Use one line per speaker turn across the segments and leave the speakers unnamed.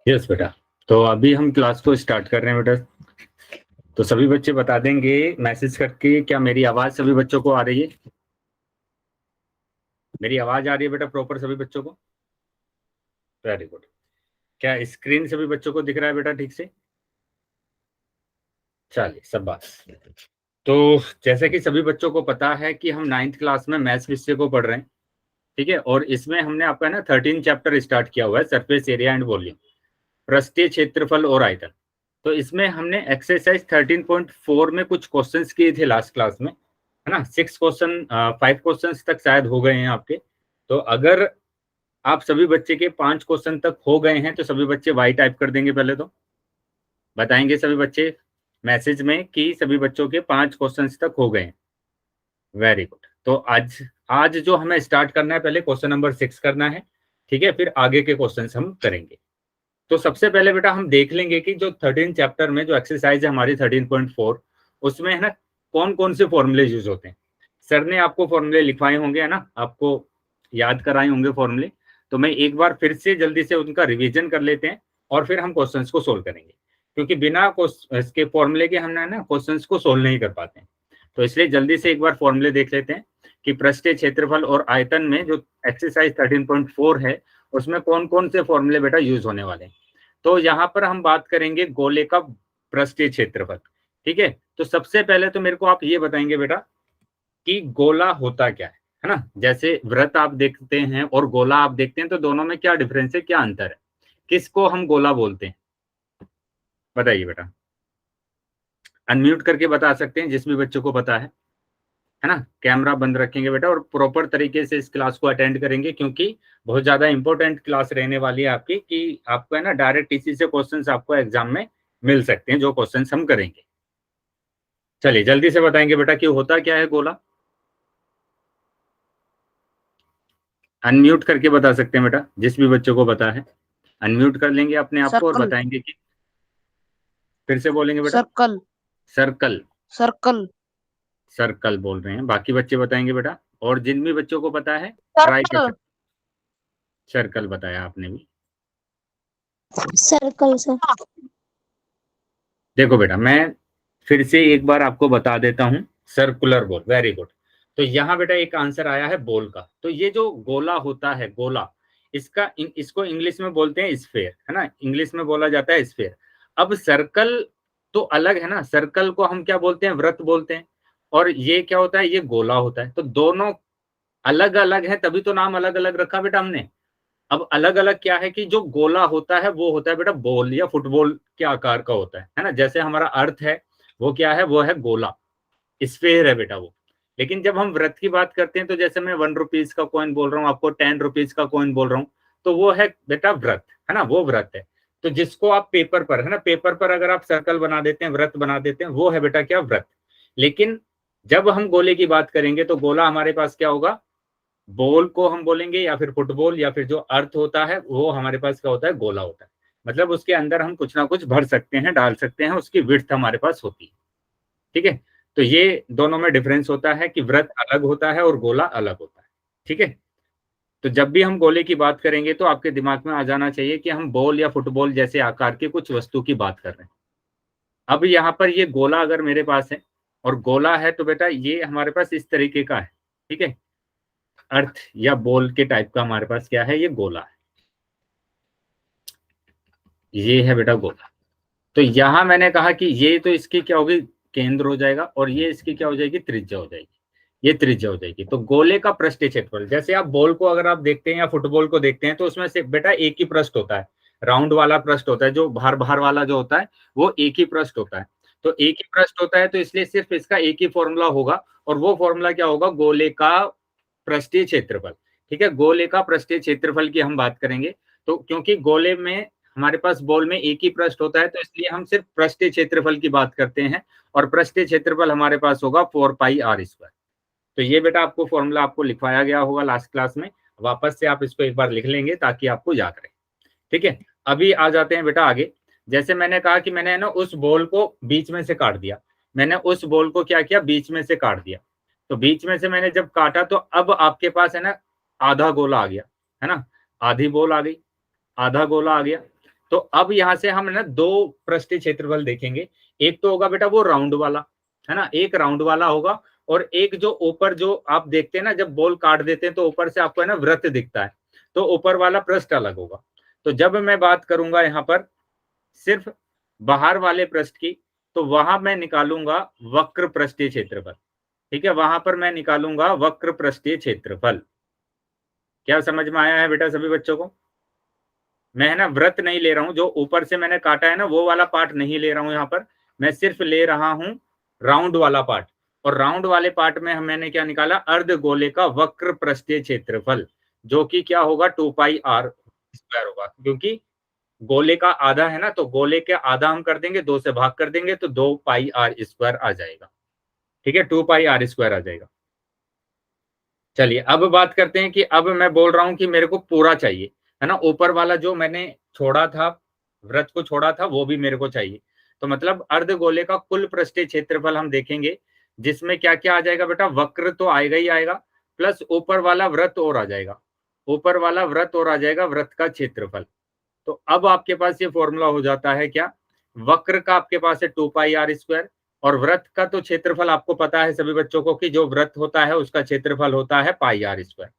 Yes बेटा। तो अभी हम क्लास को स्टार्ट कर रहे हैं बेटा। तो सभी बच्चे बता देंगे मैसेज करके, क्या मेरी आवाज सभी बच्चों को आ रही है? मेरी आवाज आ रही है बेटा प्रॉपर सभी बच्चों को? Very good. क्या स्क्रीन सभी बच्चों को दिख रहा है बेटा ठीक से? चलिए सब बात। तो जैसे कि सभी बच्चों को पता है कि हम 9th क्लास में मैथ्स विषय को पढ़ रहे हैं। ठीक है, और इसमें हमने आपका ना 13 चैप्टर स्टार्ट किया हुआ है, सरफेस एरिया एंड वॉल्यूम, पृष्ठीय क्षेत्रफल और आयतन। तो इसमें हमने एक्सरसाइज 13.4 में कुछ क्वेश्चंस किए थे लास्ट क्लास में, है ना। 5 क्वेश्चंस तक शायद हो गए हैं आपके। तो अगर आप सभी बच्चे के 5 क्वेश्चन तक हो गए हैं तो सभी बच्चे वाई टाइप कर देंगे। पहले तो बताएंगे सभी बच्चे मैसेज में कि सभी बच्चों के 5 क्वेश्चंस तक हो गए हैं। Very good. तो आज आज जो हमें स्टार्ट करना है, पहले क्वेश्चन नंबर 6 करना है। ठीक है, फिर आगे के क्वेश्चन हम करेंगे। तो सबसे पहले बेटा हम देख लेंगे कि जो 13 चैप्टर में जो एक्सरसाइज है हमारी 13.4, उसमें है ना कौन कौन से फॉर्मूले यूज होते हैं। सर ने आपको फॉर्मूले लिखवाए होंगे, है ना, आपको याद कराए होंगे फॉर्मूले। तो मैं एक बार फिर से जल्दी से उनका रिवीजन कर लेते हैं और फिर हम क्वेश्चंस को सोल्व करेंगे, क्योंकि बिना इसके फॉर्मूले के हम ना क्वेश्चंस को सोल्व नहीं कर पाते हैं। तो इसलिए जल्दी से एक बार फॉर्मूले देख लेते हैं कि पृष्ठीय क्षेत्रफल और आयतन में जो एक्सरसाइज 13.4 है उसमें कौन कौन से फॉर्मूले बेटा यूज होने वाले हैं। तो यहाँ पर हम बात करेंगे गोले का पृष्ठीय क्षेत्रफल। ठीक है, तो सबसे पहले तो मेरे को आप ये बताएंगे बेटा कि गोला होता क्या है ना। जैसे वृत्त आप देखते हैं और गोला आप देखते हैं, तो दोनों में क्या डिफरेंस है, क्या अंतर है, किसको हम गोला बोलते हैं, बताइए बेटा। अनम्यूट करके बता सकते हैं जिस भी बच्चों को पता है ना। कैमरा बंद रखेंगे बेटा और प्रॉपर तरीके से इस क्लास को अटेंड करेंगे, क्योंकि बहुत ज्यादा इंपॉर्टेंट क्लास रहने वाली है आपकी, कि आपको है ना डायरेक्ट इसी से क्वेश्चंस आपको एग्जाम में मिल सकते हैं, जो क्वेश्चंस हम करेंगे। चलिए जल्दी से बताएंगे बेटा कि होता क्या है गोला। अनम्यूट करके बता सकते हैं बेटा जिस भी बच्चों को पता है। अनम्यूट कर लेंगे अपने आप को और
सर्कल।
बताएंगे कि, फिर से बोलेंगे बेटा।
सर्कल।
सर्कल।
सर्कल।
सर्कल बोल रहे हैं, बाकी बच्चे बताएंगे बेटा। और जिन भी बच्चों को पता है ट्राई कर
सर्कल।
सकते। सर्कल बताया आपने भी।
Circle sir.
देखो बेटा मैं फिर से एक बार आपको बता देता हूं। Circular ball, very good. तो यहाँ बेटा एक आंसर आया है बॉल का। तो ये जो गोला होता है, गोला, इसको इंग्लिश में बोलते हैं स्फेयर, है ना, इंग्लिश में बोला जाता है स्फेयर। अब सर्कल तो अलग है ना, सर्कल को हम क्या बोलते हैं, वृत्त बोलते हैं। और ये क्या होता है, ये गोला होता है। तो दोनों अलग अलग है, तभी तो नाम अलग अलग रखा बेटा हमने। अब अलग अलग क्या है कि जो गोला होता है वो होता है बेटा बॉल या फुटबॉल के आकार का होता है ना। जैसे हमारा अर्थ है वो क्या है, वो है गोला, स्फेयर है बेटा वो। लेकिन जब हम वृत्त की बात करते हैं, तो जैसे मैं 1 रुपीज का कॉइन बोल रहा हूँ, आपको 10 रुपीज का कॉइन बोल रहा हूँ, तो वो है बेटा वृत्त, है ना, वो वृत्त है। तो जिसको आप पेपर पर, है ना, पेपर पर अगर आप सर्कल बना देते हैं, वृत्त बना देते हैं, वो है बेटा क्या, वृत्त। लेकिन जब हम गोले की बात करेंगे तो गोला हमारे पास क्या होगा, बॉल को हम बोलेंगे, या फिर फुटबॉल, या फिर जो अर्थ होता है वो हमारे पास क्या होता है, गोला होता है। मतलब उसके अंदर हम कुछ ना कुछ भर सकते हैं, डाल सकते हैं, उसकी विड्थ हमारे पास होती है। ठीक है, तो ये दोनों में डिफरेंस होता है कि वृत्त अलग होता है और गोला अलग होता है। ठीक है, तो जब भी हम गोले की बात करेंगे तो आपके दिमाग में आ जाना चाहिए कि हम बॉल या फुटबॉल जैसे आकार के कुछ वस्तु की बात कर रहे हैं। अब यहाँ पर ये गोला अगर मेरे पास है और गोला है, तो बेटा ये हमारे पास इस तरीके का है। ठीक है, अर्थ या बॉल के टाइप का हमारे पास क्या है, ये गोला है। ये है बेटा गोला। तो यहां मैंने कहा कि ये तो इसकी क्या होगी, केंद्र हो जाएगा, और ये इसकी क्या हो जाएगी, त्रिज्या हो जाएगी। ये त्रिज्या हो जाएगी। तो गोले का पृष्ठीय क्षेत्रफल, जैसे आप बॉल को अगर आप देखते हैं या फुटबॉल को देखते हैं, तो उसमें से बेटा एक ही पृष्ठ होता है, राउंड वाला पृष्ठ होता है, जो बाहर बाहर वाला जो होता है वो एक ही पृष्ठ होता है। तो एक ही पृष्ठ होता है, तो इसलिए सिर्फ इसका एक ही फॉर्मूला होगा, और वो फॉर्मूला क्या होगा, गोले का पृष्ठीय क्षेत्रफल। ठीक है, गोले का पृष्ठीय क्षेत्रफल की हम बात करेंगे। तो क्योंकि गोले में हमारे पास बॉल में एक ही पृष्ठ होता है, तो इसलिए हम सिर्फ पृष्ठीय क्षेत्रफल की बात करते हैं, और पृष्ठीय क्षेत्रफल हमारे पास होगा 4 पाई r²। तो ये बेटा आपको फॉर्मूला आपको लिखवाया गया होगा लास्ट क्लास में, वापस से आप इसको एक बार लिख लेंगे ताकि आपको याद रहे। ठीक है, अभी आ जाते हैं बेटा आगे। जैसे मैंने कहा कि मैंने ना उस बॉल को बीच में से काट दिया, मैंने उस बॉल को क्या किया, बीच में से काट दिया। तो बीच में से मैंने जब काटा, तो अब आपके पास है ना आधा गोला आ गया, है ना, आधी बॉल आ गई, आधा गोला आ गया। तो अब यहाँ से हम ना दो पृष्ठीय क्षेत्रफल देखेंगे। एक तो होगा बेटा वो राउंड वाला, है ना, एक राउंड वाला होगा, और एक जो ऊपर जो आप देखते हैं ना, जब बॉल काट देते हैं तो ऊपर से आपको है ना वृत्त दिखता है, तो ऊपर वाला पृष्ठ अलग होगा। तो जब मैं बात करूंगा यहाँ पर सिर्फ बाहर वाले पृष्ठ की, तो वहां मैं निकालूंगा वक्र पृष्ठीय क्षेत्रफल। ठीक है, वहां पर मैं निकालूंगा वक्र पृष्ठीय क्षेत्रफल। क्या समझ में आया है बेटा सभी बच्चों को? मैं है ना वृत्त नहीं ले रहा हूं, जो ऊपर से मैंने काटा है ना वो वाला पार्ट नहीं ले रहा हूं यहाँ पर, मैं सिर्फ ले रहा हूं राउंड वाला पार्ट। और राउंड वाले पार्ट में मैंने क्या निकाला, अर्ध गोले का वक्र पृष्ठीय क्षेत्रफल, जो कि क्या होगा 2πr² होगा, क्योंकि गोले का आधा है ना, तो गोले के आधा हम कर देंगे, 2 से भाग कर देंगे तो 2πr² आ जाएगा। ठीक है, 2πr² आ जाएगा। चलिए अब बात करते हैं कि अब मैं बोल रहा हूं कि मेरे को पूरा चाहिए, है ना, ऊपर वाला जो मैंने छोड़ा था, वृत्त को छोड़ा था, वो भी मेरे को चाहिए। तो मतलब अर्धगोले का कुल पृष्ठीय क्षेत्रफल हम देखेंगे, जिसमें क्या क्या आ जाएगा बेटा, वक्र तो आएगा ही आएगा, प्लस ऊपर वाला वृत्त और आ जाएगा, ऊपर वाला वृत्त और आ जाएगा, वृत्त का क्षेत्रफल। तो अब आपके पास ये फॉर्मूला हो जाता है क्या, वक्र का आपके पास है 2πr², और वृत्त का तो क्षेत्रफल आपको पता है सभी बच्चों को कि जो वृत्त होता है उसका क्षेत्रफल होता है πr²,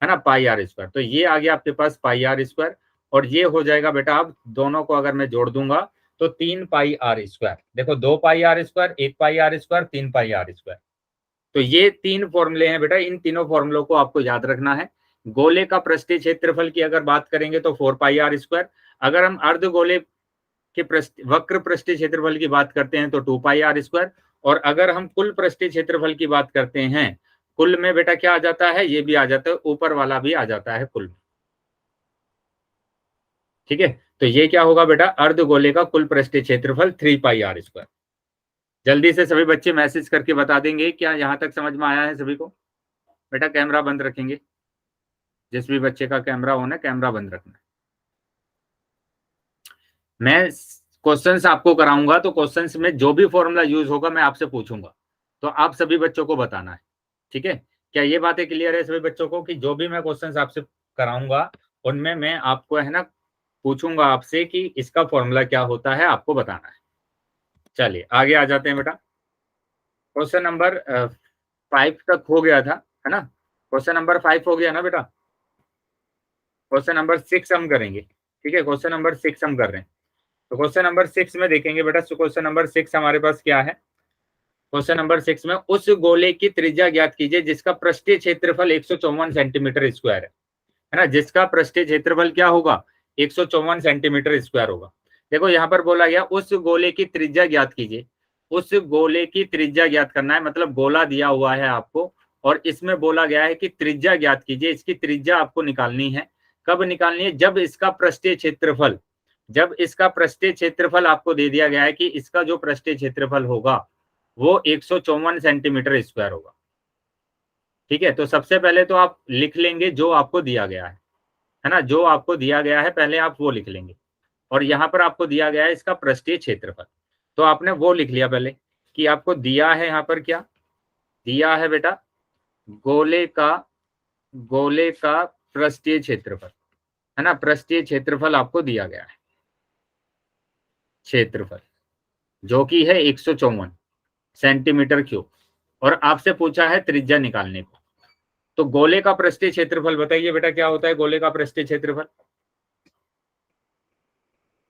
है ना, πr²। तो ये आ गया आपके पास πr², और ये हो जाएगा बेटा, अब दोनों को अगर मैं जोड़ दूंगा तो 3πr²। देखो 2πr², 1πr², 3πr²। तो ये तीन फॉर्मूले हैं बेटा, इन तीनों फॉर्मूलों को आपको याद रखना है। गोले का पृष्ठीय क्षेत्रफल की अगर बात करेंगे तो 4πr², अगर हम अर्धगोले के वक्र पृष्ठीय क्षेत्रफल की बात करते हैं तो 2πr², और अगर हम कुल पृष्ठीय क्षेत्रफल की बात करते हैं, कुल में बेटा क्या आ जाता है, ये भी आ जाता है, ऊपर वाला भी आ जाता है कुल में। ठीक है, तो ये क्या होगा बेटा, अर्धगोले का कुल पृष्ठीय क्षेत्रफल 3πr²। जल्दी से सभी बच्चे मैसेज करके बता देंगे क्या यहां तक समझ में आया है सभी को। बेटा कैमरा बंद रखेंगे, जिस भी बच्चे का कैमरा ऑन है कैमरा बंद रखना। मैं क्वेश्चंस आपको कराऊंगा, तो क्वेश्चंस में जो भी फॉर्मूला यूज होगा मैं आपसे पूछूंगा, तो आप सभी बच्चों को बताना है। ठीक है, क्या ये बातें क्लियर है सभी बच्चों को कि जो भी मैं क्वेश्चंस आपसे कराऊंगा उनमें मैं आपको है ना पूछूंगा आपसे कि इसका फॉर्मूला क्या होता है, आपको बताना है। चलिए आगे आ जाते हैं बेटा। क्वेश्चन नंबर 5 तक हो गया था, है ना, क्वेश्चन नंबर 5 हो गया ना बेटा। क्वेश्चन नंबर 6 हम करेंगे। ठीक है, क्वेश्चन नंबर 6 हम कर रहे हैं। तो क्वेश्चन नंबर 6 में देखेंगे बेटा, क्वेश्चन नंबर 6 हमारे पास क्या है। क्वेश्चन नंबर 6 में उस गोले की त्रिज्या ज्ञात कीजिए जिसका पृष्ठीय क्षेत्रफल 154 सेंटीमीटर स्क्वायर है ना, जिसका पृष्ठीय क्षेत्रफल क्या होगा, 154 सेंटीमीटर स्क्वायर होगा। देखो यहाँ पर बोला गया उस गोले की त्रिज्या ज्ञात कीजिए, उस गोले की त्रिज्या ज्ञात करना है, मतलब गोला दिया हुआ है आपको, और इसमें बोला गया है कि त्रिज्या ज्ञात कीजिए, इसकी त्रिज्या आपको निकालनी है। कब निकालनी है, जब इसका पृष्ठीय क्षेत्रफल, जब इसका पृष्ठीय क्षेत्रफल आपको दे दिया गया है कि इसका जो पृष्ठीय क्षेत्रफल होगा वो 154 सेंटीमीटर स्क्वायर होगा। ठीक है, तो सबसे पहले तो आप लिख लेंगे जो आपको दिया गया है ना, जो आपको दिया गया है पहले आप वो लिख लेंगे, और यहाँ पर आपको दिया गया है इसका पृष्ठीय क्षेत्रफल, तो आपने वो लिख लिया पहले कि आपको दिया है यहाँ पर क्या दिया है बेटा, गोले का पृष्ठीय क्षेत्रफल, है ना, पृष्ठीय क्षेत्रफल आपको दिया गया है, क्षेत्रफल जो कि है 154 सेंटीमीटर क्यूब, और आपसे पूछा है त्रिज्या निकालने को। तो गोले का पृष्ठीय क्षेत्रफल बताइए बेटा क्या होता है, गोले का पृष्ठीय क्षेत्रफल।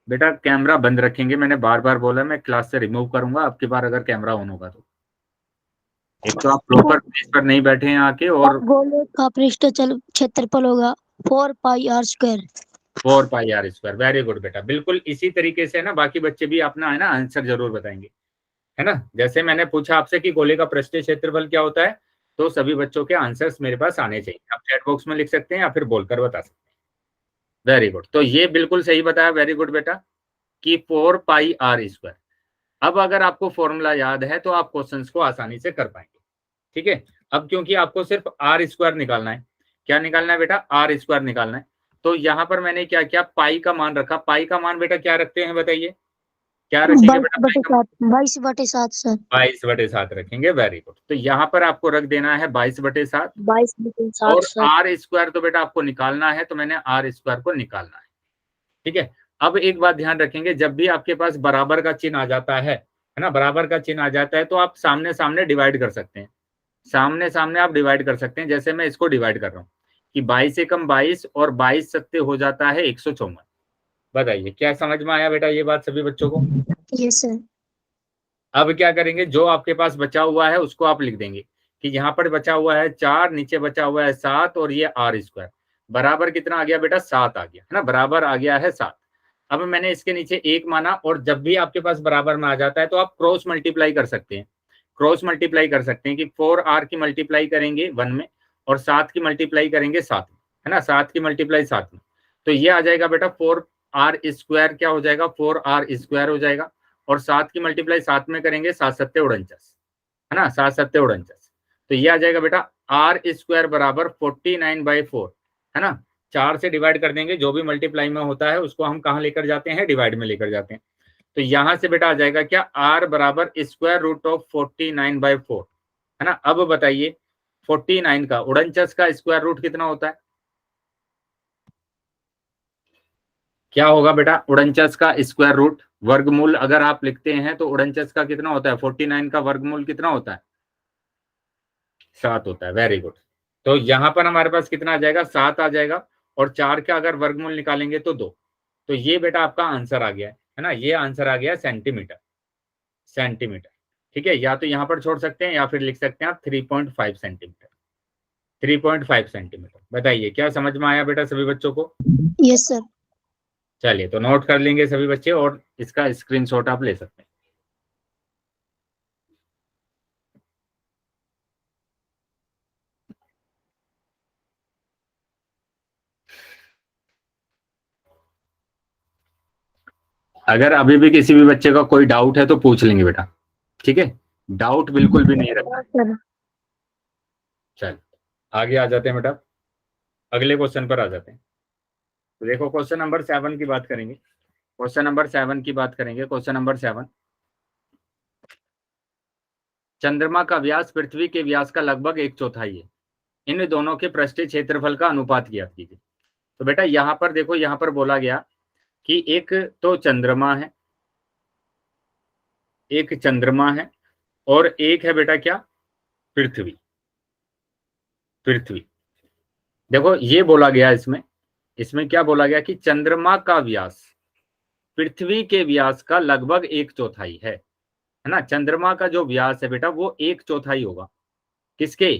बेटा कैमरा बंद रखेंगे, मैंने बार बार बोला मैं क्लास से रिमूव करूंगा आपकी बार अगर कैमरा ऑन होगा तो। एक तो आप प्रॉपर प्लेस पर नहीं बैठे हैं आके, और
गोले का पृष्ठीय क्षेत्रफल होगा 4πr²।
4πr²। वेरी गुड बेटा, बिल्कुल इसी तरीके से है ना बाकी बच्चे भी अपना है ना आंसर जरूर बताएंगे, है ना। जैसे मैंने पूछा आपसे कि गोले का पृष्ठीय क्षेत्रफल क्या होता है, तो सभी बच्चों के आंसर्स मेरे पास आने चाहिए। आप चैट बॉक्स में लिख सकते हैं या फिर बोलकर बता सकते हैं। वेरी गुड, तो ये बिल्कुल सही बताया, वेरी गुड बेटा, कि 4πr²। अब अगर आपको फॉर्मूला याद है तो आप क्वेश्चंस को आसानी से कर पाएंगे। ठीक है, अब क्योंकि आपको सिर्फ r² निकालना है, क्या निकालना है बेटा, r² निकालना है, तो यहाँ पर मैंने क्या किया, पाई का मान रखा। पाई का मान बेटा क्या रखते हैं बताइए, क्या रखेंगे बेटा,
22/7 सर।
22/7 रखेंगे। वेरी गुड, तो यहाँ पर आपको रख देना है 22/7,
22/7
और
सर।
r² तो बेटा आपको निकालना है, तो मैंने r² को निकालना है। ठीक है, अब एक बात ध्यान रखेंगे, जब भी आपके पास बराबर का चिन्ह आ जाता है ना, बराबर का चिन्ह आ जाता है तो आप सामने सामने डिवाइड कर सकते हैं, सामने सामने आप डिवाइड कर सकते हैं। जैसे मैं इसको डिवाइड कर रहा हूँ कि 22 एकम 22 और 22 सत्ते हो जाता है 154। बताइए क्या समझ में आया बेटा ये बात सभी बच्चों को?
Yes sir.
अब क्या करेंगे, जो आपके पास बचा हुआ है उसको आप लिख देंगे कि यहाँ पर बचा हुआ है 4, नीचे बचा हुआ है 7 और ये आर स्क्वायर बराबर कितना आ गया बेटा 7 आ गया है ना, बराबर आ गया है 7। अब मैंने इसके नीचे 1 माना, और जब भी आपके पास बराबर में आ जाता है तो आप क्रॉस मल्टीप्लाई कर सकते हैं, क्रॉस मल्टीप्लाई कर सकते हैं कि 4r की मल्टीप्लाई करेंगे 1 में और 7 की मल्टीप्लाई करेंगे 7 में, है ना, 7 की मल्टीप्लाई 7 में, तो ये आ जाएगा बेटा 4r स्क्वायर, क्या हो जाएगा 4r स्क्वायर हो जाएगा, और 7 की मल्टीप्लाई 7 में करेंगे 7 सत्ते 49, है ना, 7 सत्ते 49, तो ये आ जाएगा बेटा आर स्क्वायर बराबर 49/4, है ना। 4 से डिवाइड कर देंगे, जो भी मल्टीप्लाई में होता है उसको हम कहाँ लेकर जाते हैं, डिवाइड में लेकर जाते हैं। तो यहां से बेटा आ जाएगा क्या, आर बराबर स्क्वायर रूट ऑफ 49/4, है ना। अब बताइए 49 का 49 का स्क्वायर रूट कितना होता है, क्या होगा बेटा 49 का स्क्वायर रूट, वर्गमूल अगर आप लिखते हैं तो 49 का कितना होता है, 49 का वर्गमूल कितना होता है, 7 होता है। Very good. तो यहां पर हमारे पास कितना आ जाएगा, 7 आ जाएगा, और 4 का अगर वर्गमूल निकालेंगे तो 2। तो ये बेटा आपका आंसर आ गया है ना, ये आंसर आ गया सेंटीमीटर, सेंटीमीटर। ठीक है, या तो यहां पर छोड़ सकते हैं या फिर लिख सकते हैं आप 3.5 सेंटीमीटर, 3.5 सेंटीमीटर। बताइए क्या समझ में आया बेटा सभी बच्चों को?
Yes sir.
चलिए तो नोट कर लेंगे सभी बच्चे, और इसका स्क्रीनशॉट आप ले सकते हैं। अगर अभी भी किसी भी बच्चे का कोई डाउट है तो पूछ लेंगे बेटा, ठीक है, डाउट बिल्कुल भी नहीं रखना है।
सर
चल आगे आ जाते हैं बेटा, अगले क्वेश्चन पर आ जाते हैं। तो देखो क्वेश्चन नंबर 7 की बात करेंगे, क्वेश्चन नंबर 7 की बात करेंगे। क्वेश्चन नंबर 7, चंद्रमा का व्यास पृथ्वी के व्यास का लगभग 1/4 है, इन दोनों के पृष्ठीय क्षेत्रफल का अनुपात ज्ञात कीजिए। तो बेटा यहाँ पर देखो, यहाँ पर बोला गया कि एक तो चंद्रमा है, एक चंद्रमा है, और एक है बेटा क्या, पृथ्वी, पृथ्वी। देखो ये बोला गया इसमें, इसमें क्या बोला गया कि चंद्रमा का व्यास पृथ्वी के व्यास का लगभग 1/4 है ना। चंद्रमा का जो व्यास है बेटा वो 1/4 होगा, किसके,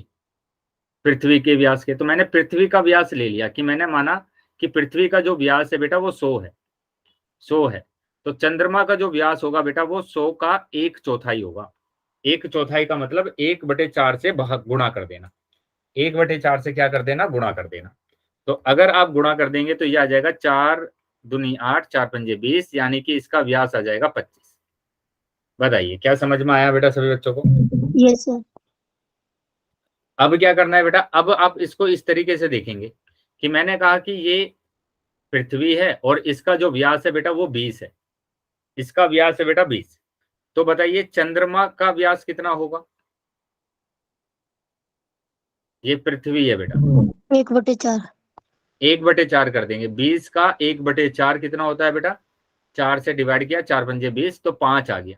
पृथ्वी के व्यास के। तो मैंने पृथ्वी का व्यास ले लिया कि मैंने माना कि पृथ्वी का जो व्यास है बेटा वो 100 है, 100 है, तो चंद्रमा का जो व्यास होगा बेटा वो 100 का 1/4 होगा। 1/4 का मतलब 1/4 से गुणा कर देना, 1/4 से क्या कर देना, गुणा कर देना। तो अगर आप गुणा कर देंगे तो ये आ जाएगा 4 दूनी 8, 4 पंजे 20, यानी कि इसका व्यास आ जाएगा 25। बताइए क्या समझ में आया बेटा सभी बच्चों को?
Yes sir.
अब क्या करना है बेटा, अब आप इसको इस तरीके से देखेंगे कि मैंने कहा कि ये पृथ्वी है और इसका जो व्यास है बेटा वो 20 है, इसका व्यास है बेटा 20। तो बताइए चंद्रमा का व्यास कितना होगा, ये पृथ्वी है बेटा,
1/4।
1/4 कर देंगे, 20 का 1/4 कितना होता है बेटा, 4 से डिवाइड किया, 4 पंजे 20, तो 5 आ गया,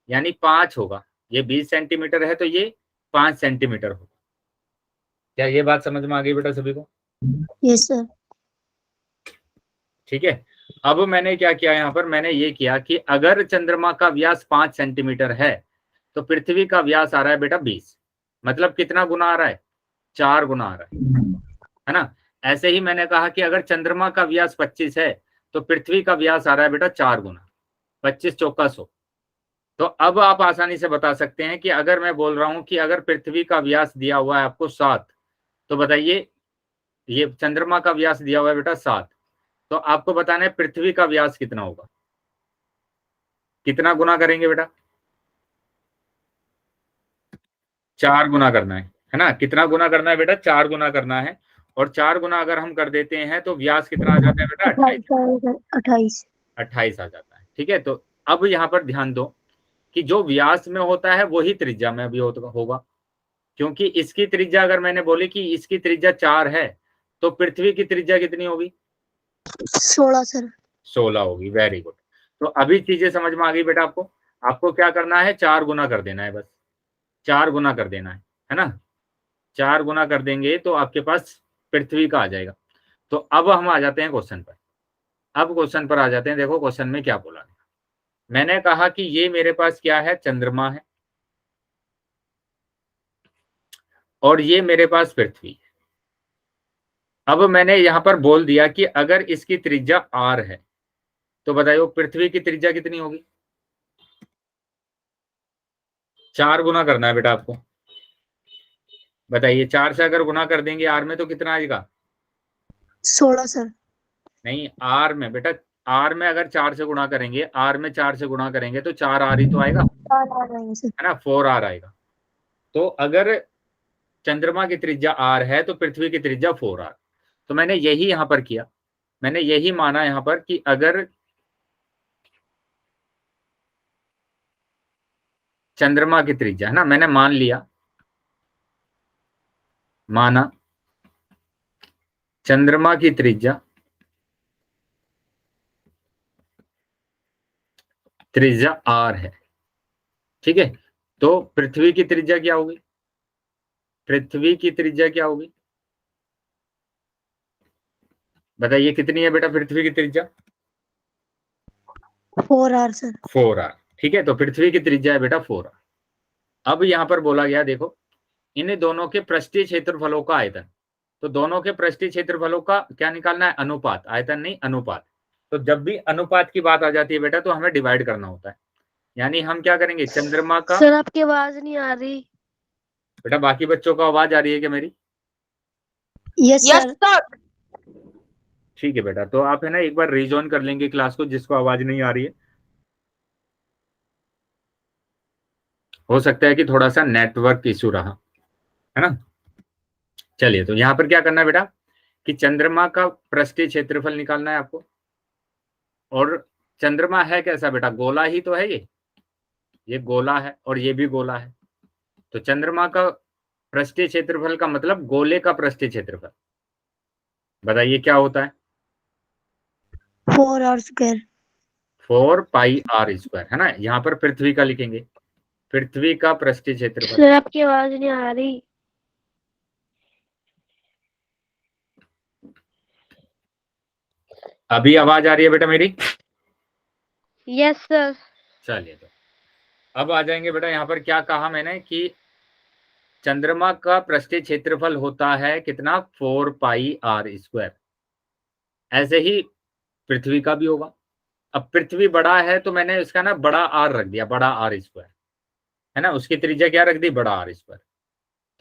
यानी 5 होगा। ये 20 सेंटीमीटर है तो ये 5 सेंटीमीटर होगा। क्या ये बात समझ में आ गई बेटा सभी को?
Yes sir.
ठीक है। अब मैंने क्या किया, यहाँ पर मैंने ये किया कि अगर चंद्रमा का व्यास 5 सेंटीमीटर है तो पृथ्वी का व्यास आ रहा है बेटा 20, मतलब कितना गुना आ रहा है, 4 गुना आ रहा है ना। ऐसे ही मैंने कहा कि अगर चंद्रमा का व्यास 25 है तो पृथ्वी का व्यास आ रहा है बेटा 4 गुना, 25 चौका 100। तो अब आप आसानी से बता सकते हैं कि अगर मैं बोल रहा हूं कि अगर पृथ्वी का व्यास दिया हुआ है आपको 7, तो बताइए ये चंद्रमा का व्यास दिया हुआ है बेटा 7, तो आपको बताना है पृथ्वी का व्यास कितना होगा, कितना गुना करेंगे बेटा, 4 गुना करना है ना। कितना गुना करना है बेटा, 4 गुना करना है, और 4 गुना अगर हम कर देते हैं तो व्यास कितना आ जाता है बेटा, 28,
28।
28 आ जाता है। ठीक है, तो अब यहाँ पर ध्यान दो कि जो व्यास में होता है वही त्रिज्या में भी होगा, क्योंकि इसकी त्रिज्या अगर मैंने बोली कि इसकी त्रिज्या 4 है तो पृथ्वी की त्रिज्या कितनी होगी,
16 सर।
16 होगी। Very good. तो अभी चीजें समझ में आ गई बेटा आपको। आपको क्या करना है, 4 गुना कर देना है, बस 4 गुना कर देना है ना। 4 गुना कर देंगे तो आपके पास पृथ्वी का आ जाएगा। तो अब हम आ जाते हैं क्वेश्चन पर। अब क्वेश्चन पर आ जाते हैं। देखो क्वेश्चन में क्या बोला है। मैंने कहा कि ये मेरे पास क्या है, चंद्रमा है, और ये मेरे पास पृथ्वी है। अब मैंने यहां पर बोल दिया कि अगर इसकी त्रिज्या r है तो बताइए पृथ्वी की त्रिज्या कितनी होगी। 4 गुना करना है बेटा आपको। बताइए 4 से अगर गुना कर देंगे r में तो कितना आएगा।
16 सर।
नहीं, r में बेटा, r में अगर 4 से गुणा करेंगे, r में 4 से गुणा करेंगे तो 4r ही तो आएगा,
4 आ जाएंगे सर।
है ना, 4r आएगा। तो अगर चंद्रमा की त्रिज्या r है तो पृथ्वी की त्रिज्या 4r। तो मैंने यही यहां पर किया, मैंने यही माना यहां पर कि अगर चंद्रमा की त्रिज्या, है ना, मैंने मान लिया, माना चंद्रमा की त्रिज्या r है, ठीक है। तो पृथ्वी की त्रिज्या क्या होगी, पृथ्वी की त्रिज्या क्या होगी, बताइए कितनी है बेटा पृथ्वी की त्रिज्या।
4R sir.
4r, ठीक है। तो पृथ्वी की त्रिज्या है बेटा 4r। अब यहां पर बोला गया, देखो इन दोनों के पृष्ठीय क्षेत्रफलों का आयतन। तो दोनों के पृष्ठीय क्षेत्रफलों का क्या निकालना है, अनुपात, आयतन नहीं अनुपात। तो जब भी अनुपात की बात आ जाती है बेटा तो हमें डिवाइड करना होता है। यानी हम क्या करेंगे, चंद्रमा का,
सर आपकी आवाज नहीं आ रही।
बेटा बाकी बच्चों को आवाज आ रही है क्या मेरी।
Yes sir.
ठीक है बेटा, तो आप है ना एक बार रीजॉइन कर लेंगे क्लास को, जिसको आवाज नहीं आ रही है। हो सकता है कि थोड़ा सा नेटवर्क इशू रहा, है ना। चलिए, तो यहां पर क्या करना है बेटा कि चंद्रमा का पृष्ठीय क्षेत्रफल निकालना है आपको। और चंद्रमा है कैसा बेटा, गोला ही तो है ये गोला है और ये भी गोला है। तो चंद्रमा का पृष्ठीय क्षेत्रफल का मतलब गोले का पृष्ठीय क्षेत्रफल, बताइए क्या होता है।
4R square.
4πr², है ना। यहाँ पर पृथ्वी का लिखेंगे, पृथ्वी का पृष्ठीय क्षेत्रफल।
सर आपकी आवाज नहीं आ रही।
अभी आवाज आ रही है बेटा मेरी।
Yes sir.
चलिए, तो अब आ जाएंगे बेटा, यहाँ पर क्या कहा मैंने कि चंद्रमा का पृष्ठीय क्षेत्रफल होता है कितना, 4πr²। ऐसे ही पृथ्वी का भी होगा। अब पृथ्वी बड़ा है तो मैंने इसका ना बड़ा r रख दिया, बड़ा r², है ना, उसकी त्रिज्या क्या रख दी, बड़ा r²।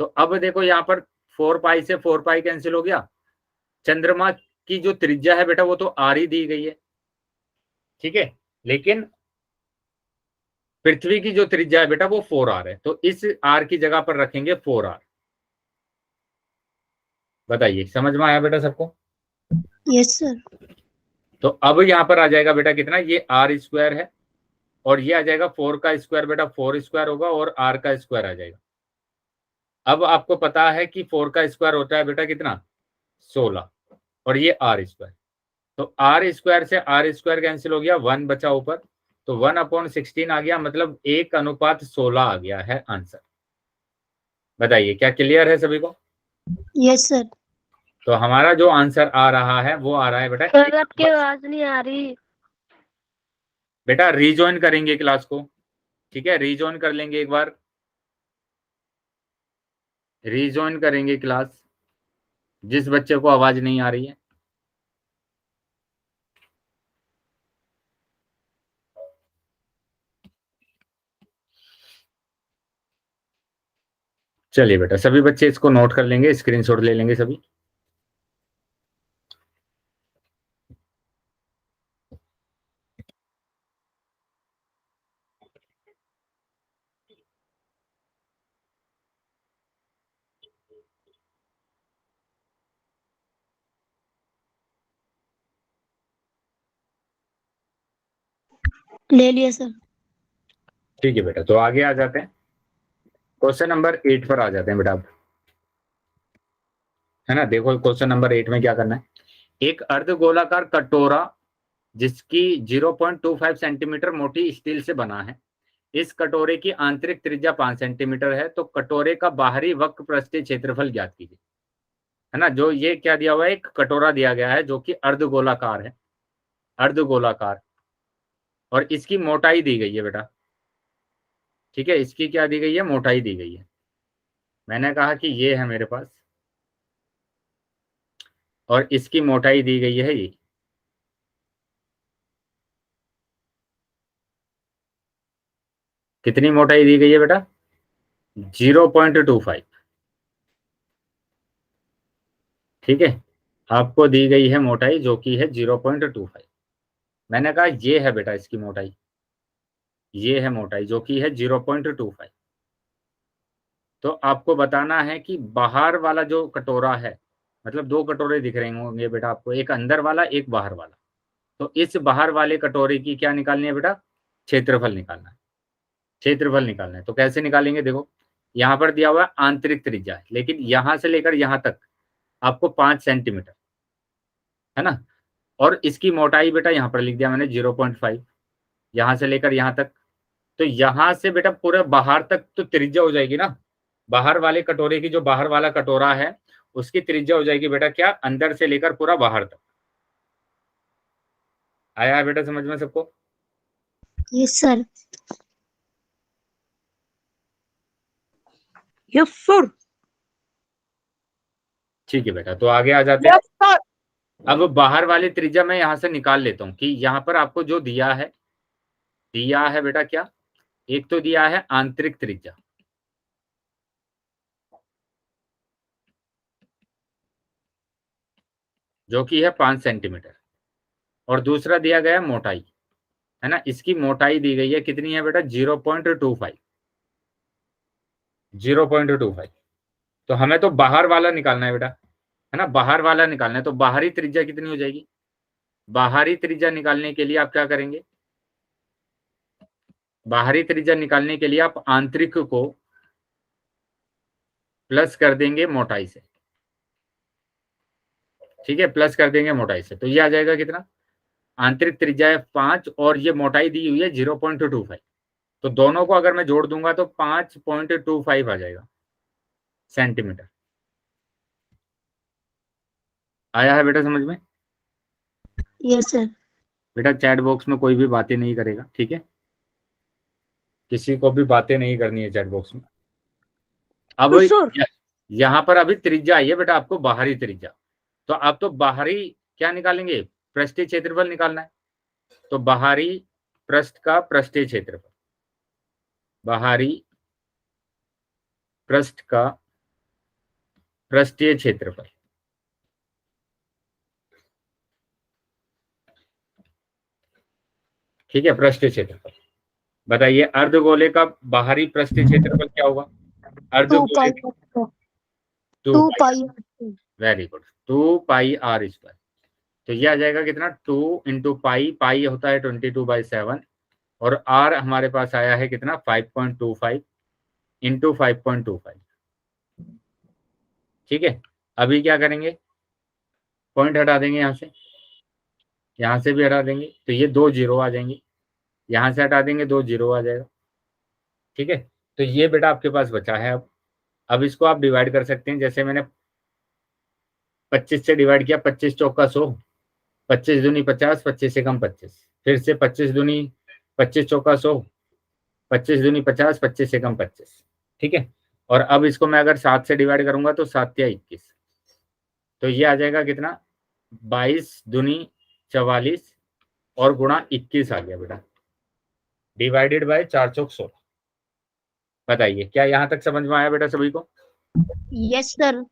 तो अब देखो यहाँ पर 4π से 4π कैंसिल हो गया। चंद्रमा की जो त्रिज्या है बेटा वो तो r ही दी गई है, ठीक है। लेकिन पृथ्वी की जो त्रिज्या है बेटा वो 4r है, तो इस r की जगह पर रखेंगे 4r। बताइए समझ में आया बेटा सबको।
Yes sir.
तो अब यहाँ पर आ जाएगा बेटा कितना, ये r² है, और ये आ जाएगा 4 का स्क्वायर बेटा, 4² होगा, और r का स्क्वायर आ जाएगा। अब आपको पता है कि 4 का स्क्वायर होता है बेटा कितना, 16, और ये r²। तो r² से r² कैंसिल हो गया, 1 बचा ऊपर, तो 1/16 आ गया, मतलब 1:16 आ गया है आंसर। बताइए क्या क्लियर है सभी को।
Yes sir.
तो हमारा जो आंसर आ रहा है वो आ रहा है बेटा,
सर आपकी आवाज नहीं आ रही।
बेटा रीजॉइन करेंगे क्लास को, ठीक है, रीजॉइन कर लेंगे एक बार, रीजॉइन करेंगे क्लास, जिस बच्चे को आवाज नहीं आ रही है। चलिए बेटा, सभी बच्चे इसको नोट कर लेंगे, स्क्रीनशॉट ले लेंगे सभी।
ले लिया सर।
ठीक है बेटा, तो आगे आ जाते हैं, क्वेश्चन नंबर 8 पर आ जाते हैं बेटा अब, है ना। देखो क्वेश्चन नंबर 8 में क्या करना है। एक अर्धगोलाकार कटोरा जिसकी 0.25 सेंटीमीटर मोटी स्टील से बना है। इस कटोरे की आंतरिक त्रिज्या 5 सेंटीमीटर है, तो कटोरे का बाहरी वक्र पृष्ठीय क्षेत्रफल ज्ञात कीजिए। है ना, जो ये क्या दिया हुआ है, एक कटोरा दिया गया है जो कि अर्धगोलाकार है, अर्धगोलाकार, और इसकी मोटाई दी गई है बेटा। ठीक है, इसकी क्या दी गई है, मोटाई दी गई है। मैंने कहा कि ये है मेरे पास, और इसकी मोटाई दी गई है ये। कितनी मोटाई दी गई है बेटा, 0.25। ठीक है, आपको दी गई है मोटाई जो कि है 0.25। मैंने कहा ये है बेटा इसकी मोटाई, ये है मोटाई जो कि है 0.25। तो आपको बताना है कि बाहर वाला जो कटोरा है, मतलब दो कटोरे दिख रहे होंगे बेटा आपको, एक अंदर वाला एक बाहर वाला। तो इस बाहर वाले कटोरे की क्या निकालनी है बेटा, क्षेत्रफल निकालना है, क्षेत्रफल निकालना है। तो कैसे निकालेंगे, देखो यहाँ पर दिया हुआ है आंतरिक त्रिज्या है, लेकिन यहां से लेकर यहां तक आपको 5 सेंटीमीटर, है ना। और इसकी मोटाई बेटा यहाँ पर लिख दिया मैंने 0.5, यहां से लेकर यहां तक। तो यहां से बेटा पूरे बाहर तक तो त्रिज्या हो जाएगी ना, बाहर वाले कटोरे की, जो बाहर वाला कटोरा है उसकी त्रिज्या हो जाएगी बेटा क्या, अंदर से लेकर पूरा बाहर तक। आया है बेटा समझ में सबको।
Yes sir.
Yes sir.
ठीक है बेटा, तो आगे आ जाते हैं।
Yes sir.
अब बाहर वाली त्रिज्या मैं यहां से निकाल लेता हूं कि यहां पर आपको जो दिया है, दिया है बेटा क्या, एक तो दिया है आंतरिक त्रिज्या जो कि है 5 सेंटीमीटर, और दूसरा दिया गया है मोटाई, है ना। इसकी मोटाई दी गई है, कितनी है बेटा, 0.25, 0.25। तो हमें तो बाहर वाला निकालना है बेटा, है ना, बाहर वाला निकालना है। तो बाहरी त्रिज्या कितनी हो जाएगी, बाहरी त्रिज्या निकालने के लिए आप क्या करेंगे, बाहरी त्रिज्या निकालने के लिए आप आंतरिक को प्लस कर देंगे मोटाई से। ठीक है, प्लस कर देंगे मोटाई से, तो ये आ जाएगा कितना, आंतरिक त्रिज्या है 5 और ये मोटाई दी हुई है 0.25। तो दोनों को अगर मैं जोड़ दूंगा तो 5.25 आ जाएगा सेंटीमीटर। आया है बेटा समझ में।
Yes sir.
बेटा चैट बॉक्स में कोई भी बातें नहीं करेगा, ठीक है, किसी को भी बातें नहीं करनी है चैट बॉक्स में। अब
यस सर।
यहाँ पर अभी त्रिज्या आई है बेटा आपको, बाहरी त्रिज्या। तो आप तो बाहरी क्या निकालेंगे, पृष्ठीय क्षेत्रफल निकालना है। तो बाहरी पृष्ठ का पृष्ठीय क्षेत्रफल, बाहरी पृष्ठ का पृष्ठीय क्षेत्रफल। ठीक है, पृष्ठीय क्षेत्रफल। बताइए अर्धगोले का बाहरी पृष्ठीय क्षेत्रफल क्या होगा,
2
अर्धगोले
पाई
का 2
2
पाई।
पाई।
वेरी गुड, 2 पाई r²। तो ये आ जाएगा कितना, 2 इंटू पाई, पाई होता है 22/7, और r हमारे पास आया है कितना, 5.25 इंटू 5.25। ठीक है, अभी क्या करेंगे, पॉइंट हटा देंगे यहाँ से, यहाँ से भी हटा देंगे, तो ये 2 जीरो आ जाएंगे, यहाँ से हटा देंगे 2 जीरो आ जाएगा। ठीक है, तो ये बेटा आपके पास बचा है। अब इसको आप डिवाइड कर सकते हैं, जैसे मैंने 25 से डिवाइड किया, 25 चौका 100, 25 दूनी 50, 25 से कम 25, फिर से 25 दूनी 25 चौका 100, 25 दूनी 50, 25 से कम 25। ठीक है, और अब इसको मैं अगर 7 से डिवाइड करूंगा तो 7 या 21, तो ये आ जाएगा कितना, 22 दूनी 44 और गुणा 21 आ गया बेटा, डिवाइडेड बाय 4 चौक 16। बताइए क्या यहां तक समझ में आया बेटा सभी को।
Yes sir.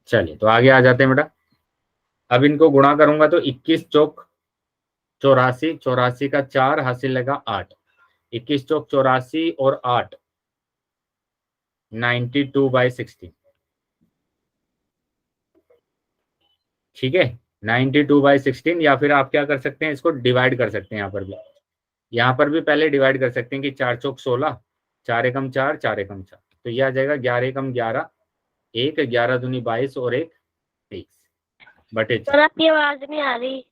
चलिए तो आगे आ जाते हैं बेटा। अब इनको गुणा करूंगा तो 21 चौक 84, 84 का 4 हासिल लगा 8, 21 चौक 84 और 8 92/16। ठीक है, 92/16, या फिर आप क्या कर सकते हैं, इसको डिवाइड कर सकते हैं, यहाँ पर भी पहले डिवाइड कर सकते हैं कि 4 चौक 16, 4 एकम 4, 4 एकम 4, तो यह आ जाएगा 11 एकम 11, 1 11 दूनी 22 और 1 23। बटे
सर आपकी आवाज नहीं आ रही।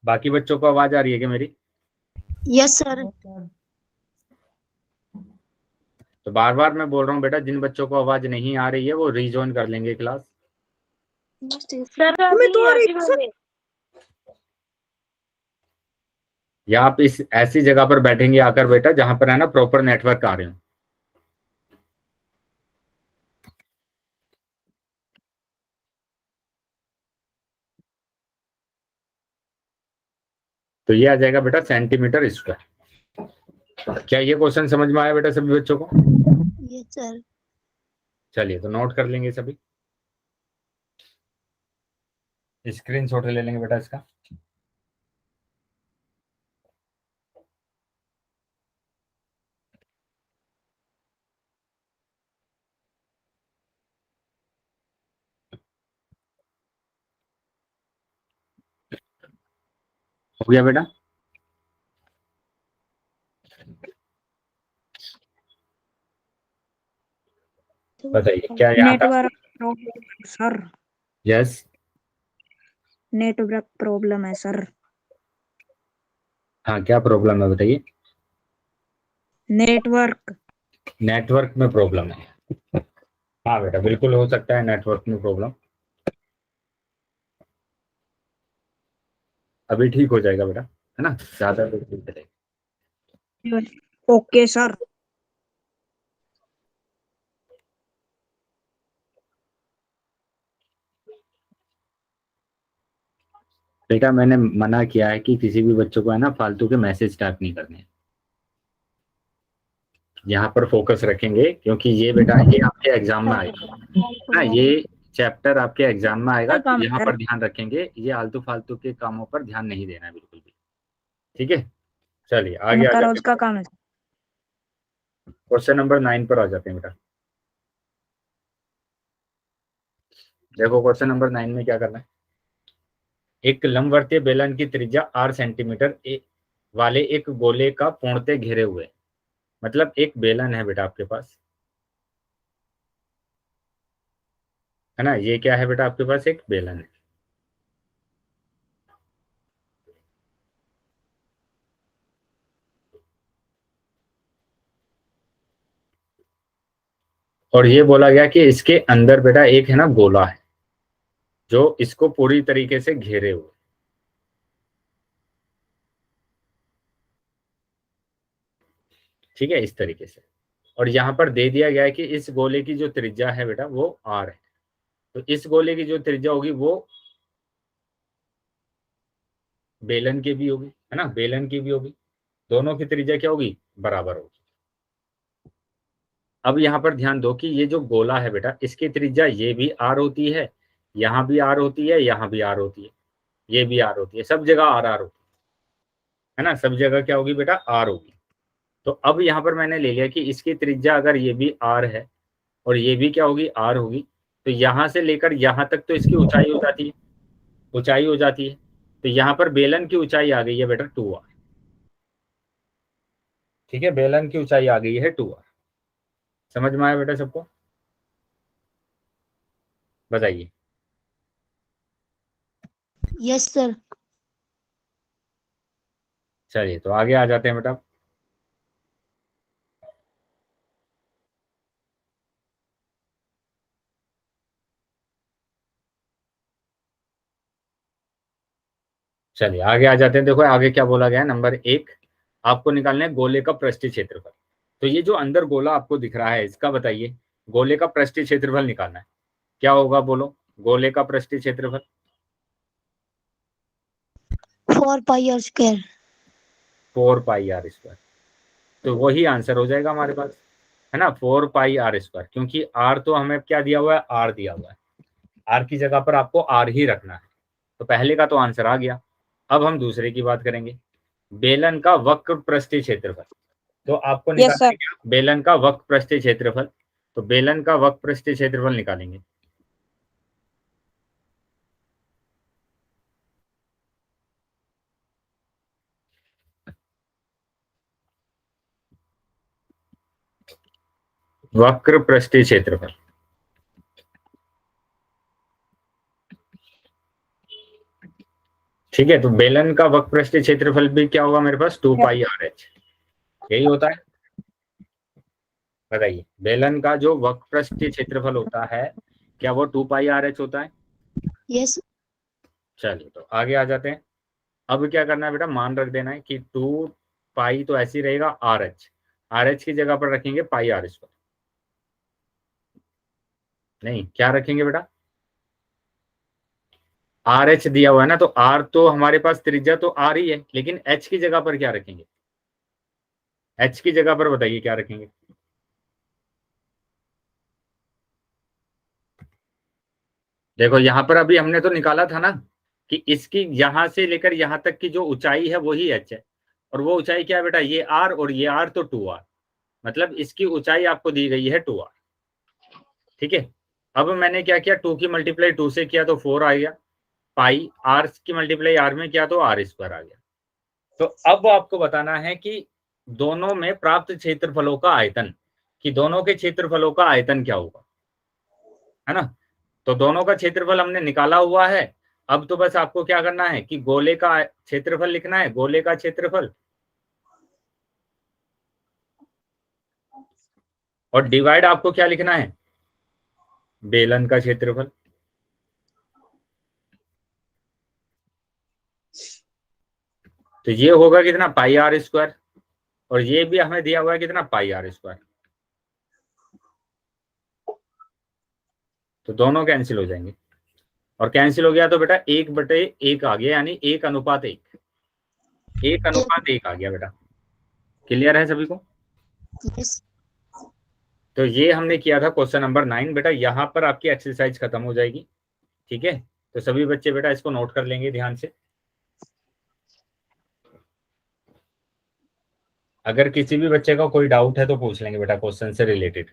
बाकी बच्चों को आवाज आ रही है क्या मेरी?
Yes sir.
तो बार बार मैं बोल रहा हूँ बेटा, जिन बच्चों को आवाज नहीं आ रही है वो रीजॉइन कर लेंगे क्लास।
सर अभी
या आप इस ऐसी जगह पर बैठेंगे आकर बेटा जहां पर है ना प्रॉपर नेटवर्क आ रहे हो। तो ये आ जाएगा बेटा सेंटीमीटर स्क्वायर। क्या ये क्वेश्चन समझ में आया बेटा सभी बच्चों को?
Yes sir.
चलिए तो नोट कर लेंगे सभी, स्क्रीनशॉट ले लेंगे बेटा इसका। हो गया बेटा? बताइए क्या यहाँ तक?
नेटवर्क प्रॉब्लम है सर।
यस,
नेटवर्क प्रॉब्लम है सर।
हाँ क्या प्रॉब्लम है बताइए?
नेटवर्क।
नेटवर्क में प्रॉब्लम है। हाँ बेटा बिल्कुल हो सकता है नेटवर्क में प्रॉब्लम, अभी ठीक हो जाएगा बेटा, है ना, ज्यादा देर नहीं चलेगा।
Okay sir.
बेटा मैंने मना किया है कि किसी भी बच्चों को है ना फालतू के मैसेज टाइप नहीं करने, यहाँ पर फोकस रखेंगे क्योंकि ये बेटा ये आपके एग्जाम में आएगा ना, ये चैप्टर आपके एग्जाम में आएगा, तो यहाँ पर ध्यान रखेंगे, ये आलतू फालतू के कामों पर ध्यान नहीं देना है बिल्कुल भी, ठीक है। चलिए आगे आ
उनका
जाते
रोज का
हैं,
काम है।
क्वेश्चन नंबर 9 पर आ जाते हैं बेटा। देखो क्वेश्चन नंबर 9 में क्या करना है। एक लंबवर्तीय बेलन की त्रिज्या 8 सेंटीमीटर वाले एक गोले का पूर्णतः घेरे हुए, मतलब एक बेलन है बेटा आपके पास, है ना, ये क्या है बेटा आपके पास एक बेलन है। और ये बोला गया कि इसके अंदर बेटा एक है ना गोला है जो इसको पूरी तरीके से घेरे हुए, ठीक है, इस तरीके से। और यहाँ पर दे दिया गया है कि इस गोले की जो त्रिज्या है बेटा वो आर है, तो इस गोले की जो त्रिज्या होगी वो बेलन की भी होगी, है ना, बेलन की भी होगी, दोनों की त्रिज्या क्या होगी, बराबर होगी। अब यहाँ पर ध्यान दो कि ये जो गोला है बेटा इसकी त्रिज्या ये भी आर होती है, यहाँ भी आर होती है, यहाँ भी आर होती है, ये भी आर होती है, सब जगह आर आर होती है ना, सब जगह क्या होगी बेटा, आर होगी। तो अब यहाँ पर मैंने ले लिया कि इसकी त्रिज्या अगर ये भी आर है और ये भी क्या होगी, आर होगी, तो यहाँ से लेकर यहाँ तक तो इसकी ऊंचाई हो जाती है, ऊंचाई हो जाती है, तो यहाँ पर बेलन की ऊंचाई आ गई है बेटा 2r, ठीक है, बेलन की ऊंचाई आ गई है 2r। समझ में आया बेटा सबको? बताइए।
Yes sir.
चलिए तो आगे आ जाते हैं बेटा। चलिए आगे आ जाते हैं। देखो आगे क्या बोला गया है, नंबर 1 आपको निकालना है गोले का पृष्ठीय क्षेत्रफल। तो ये जो अंदर गोला आपको दिख रहा है इसका बताइए, गोले का पृष्ठीय क्षेत्रफल निकालना है, क्या होगा बोलो, गोले का पृष्ठीय क्षेत्रफल
4 pi r square.
4 pi r square, तो वही आंसर हो जाएगा हमारे पास, है ना, 4 पाई आर स्क्वायर, क्योंकि आर तो हमें क्या दिया हुआ है, आर दिया हुआ है, आर की जगह पर आपको आर ही रखना है, तो पहले का तो आंसर आ गया। अब हम दूसरे की बात करेंगे, बेलन का वक्र पृष्ठीय क्षेत्रफल। तो आपको
यस
निकालना
सर।
है क्या, बेलन का वक्र पृष्ठीय क्षेत्रफल, तो बेलन का वक्र पृष्ठीय क्षेत्रफल निकालेंगे। वक्र पृष्ठीय क्षेत्रफल, ठीक है, तो बेलन का वक्र पृष्ठीय क्षेत्रफल भी क्या होगा मेरे पास 2 पाई आर एच, यही होता है। बताइए, बेलन का जो वक्र पृष्ठीय क्षेत्रफल होता है क्या वो 2 पाई आर एच होता है?
यस।
चलिए तो आगे आ जाते हैं। अब क्या करना है बेटा, मान रख देना है कि 2 पाई तो ऐसे ही रहेगा आर एच की जगह पर रखेंगे पाई आर स्क्वायर। नहीं, क्या रखेंगे बेटा, आर एच दिया हुआ है ना, तो आर तो हमारे पास त्रिज्या तो आर ही है, लेकिन एच की जगह पर क्या रखेंगे? एच की जगह पर बताइए क्या रखेंगे? देखो यहां पर अभी हमने तो निकाला था ना कि इसकी यहां से लेकर यहां तक की जो ऊंचाई है वही एच है, और वो ऊंचाई क्या है बेटा, ये आर, और ये आर तो 2r, मतलब इसकी ऊंचाई आपको दी गई है 2r। ठीक है, अब मैंने क्या किया, 2 की मल्टीप्लाई 2 से किया तो 4 आ गया, पाई आर की मल्टीप्लाई आर में किया तो आर स्क्वायर आ गया। तो अब आपको बताना है कि दोनों में प्राप्त क्षेत्रफलों का आयतन, कि दोनों के क्षेत्रफलों का आयतन क्या होगा, है ना। तो दोनों का क्षेत्रफल हमने निकाला हुआ है। अब तो बस आपको क्या करना है कि गोले का क्षेत्रफल लिखना है, गोले का क्षेत्रफल, और डिवाइड आपको क्या लिखना है, बेलन का क्षेत्रफल। तो ये होगा कितना, पाई आर स्क्वायर, और ये भी हमें दिया हुआ है कितना, पाई आर स्क्वायर। तो दोनों कैंसिल हो जाएंगे, और कैंसिल हो गया तो बेटा 1/1 आ गया, यानी 1:1, 1:1 आ गया बेटा। क्लियर है सभी को?
यस।
तो ये हमने किया था क्वेश्चन नंबर 9 बेटा। यहाँ पर आपकी एक्सरसाइज खत्म हो जाएगी। ठीक है, तो सभी बच्चे बेटा इसको नोट कर लेंगे ध्यान से। अगर किसी भी बच्चे का कोई डाउट है तो पूछ लेंगे बेटा क्वेश्चन से related.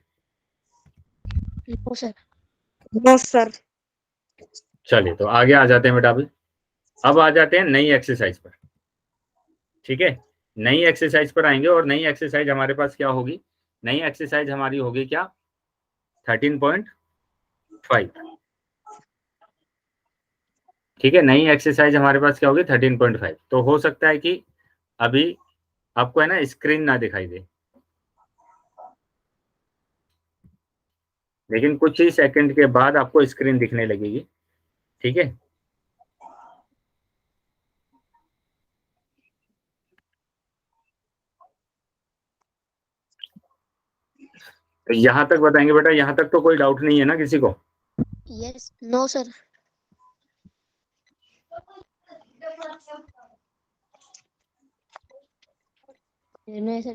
No sir.
No sir.
चलिए तो आगे आ जाते हैं बेटा। अभी अब आ जाते हैं नई एक्सरसाइज पर। ठीक है, नई एक्सरसाइज पर आएंगे, और नई एक्सरसाइज हमारे पास क्या होगी, नई एक्सरसाइज हमारी होगी क्या, 13.5। ठीक है, नई एक्सरसाइज हमारे पास क्या होगी, 13.5। तो हो सकता है कि अभी आपको है ना स्क्रीन ना दिखाई दे, लेकिन कुछ ही सेकंड के बाद आपको स्क्रीन दिखने लगेगी। ठीक है, तो यहां तक बताएंगे बेटा, यहां तक तो कोई डाउट नहीं है ना किसी को?
यस। No sir. नहीं सर।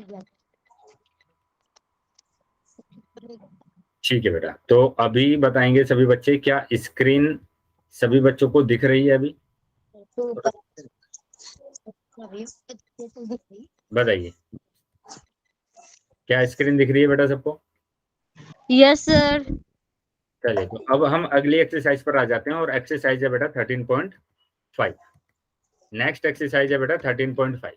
ठीक है बेटा, तो अभी बताएंगे सभी बच्चे, क्या स्क्रीन सभी बच्चों को दिख रही है अभी? बताइए, क्या स्क्रीन दिख रही है बेटा सबको?
Yes sir.
चलिए तो अब हम अगली एक्सरसाइज पर आ जाते हैं, और एक्सरसाइज है बेटा 13.5। नेक्स्ट एक्सरसाइज है बेटा 13.5,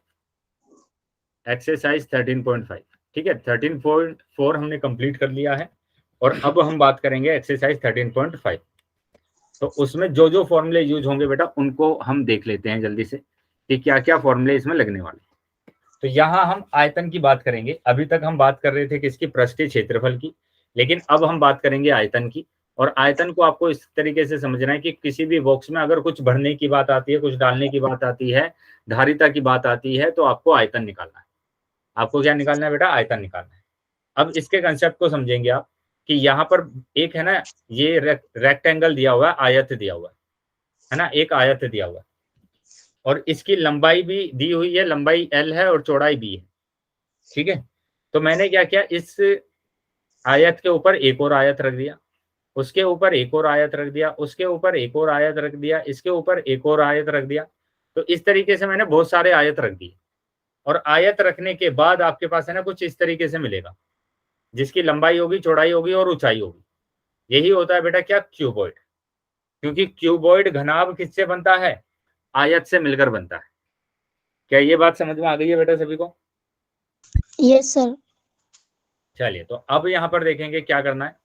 एक्सरसाइज 13.5। ठीक है, 13.4 हमने कंप्लीट कर लिया है, और अब हम बात करेंगे एक्सरसाइज 13.5। तो उसमें जो जो फॉर्मूले यूज होंगे बेटा उनको हम देख लेते हैं जल्दी से, कि क्या क्या फॉर्मूले इसमें लगने वाले। तो यहाँ हम आयतन की बात करेंगे। अभी तक हम बात कर रहे थे किसकी, पृष्ठीय क्षेत्रफल की, लेकिन अब हम बात करेंगे आयतन की। और आयतन को आपको इस तरीके से समझना है कि किसी भी बॉक्स में अगर कुछ भरने की बात आती है, कुछ डालने की बात आती है, धारिता की बात आती है, तो आपको आयतन निकालना है। आपको क्या निकालना है बेटा, आयतन निकालना है। अब इसके कंसेप्ट को समझेंगे आप, कि यहाँ पर एक है ना, ये रेक्टेंगल दिया हुआ है, आयत दिया हुआ है ना, एक आयत दिया हुआ है, और इसकी लंबाई भी दी हुई है, लंबाई l है और चौड़ाई b है। ठीक है, तो मैंने क्या किया, इस आयत के ऊपर एक और आयत रख दिया, उसके ऊपर एक और आयत रख दिया, उसके ऊपर एक और आयत रख दिया, इसके ऊपर एक और आयत रख दिया। तो इस तरीके से मैंने बहुत सारे आयत रख दिए, और आयत रखने के बाद आपके पास है ना कुछ इस तरीके से मिलेगा, जिसकी लंबाई होगी, चौड़ाई होगी और ऊंचाई होगी। यही होता है बेटा क्या, क्यूबॉइड। क्योंकि क्यूबॉइड घनाभ किससे बनता है, आयत से मिलकर बनता है। क्या ये बात समझ में आ गई है बेटा सभी को?
Yes sir.
चलिए तो अब यहां पर देखेंगे क्या करना है,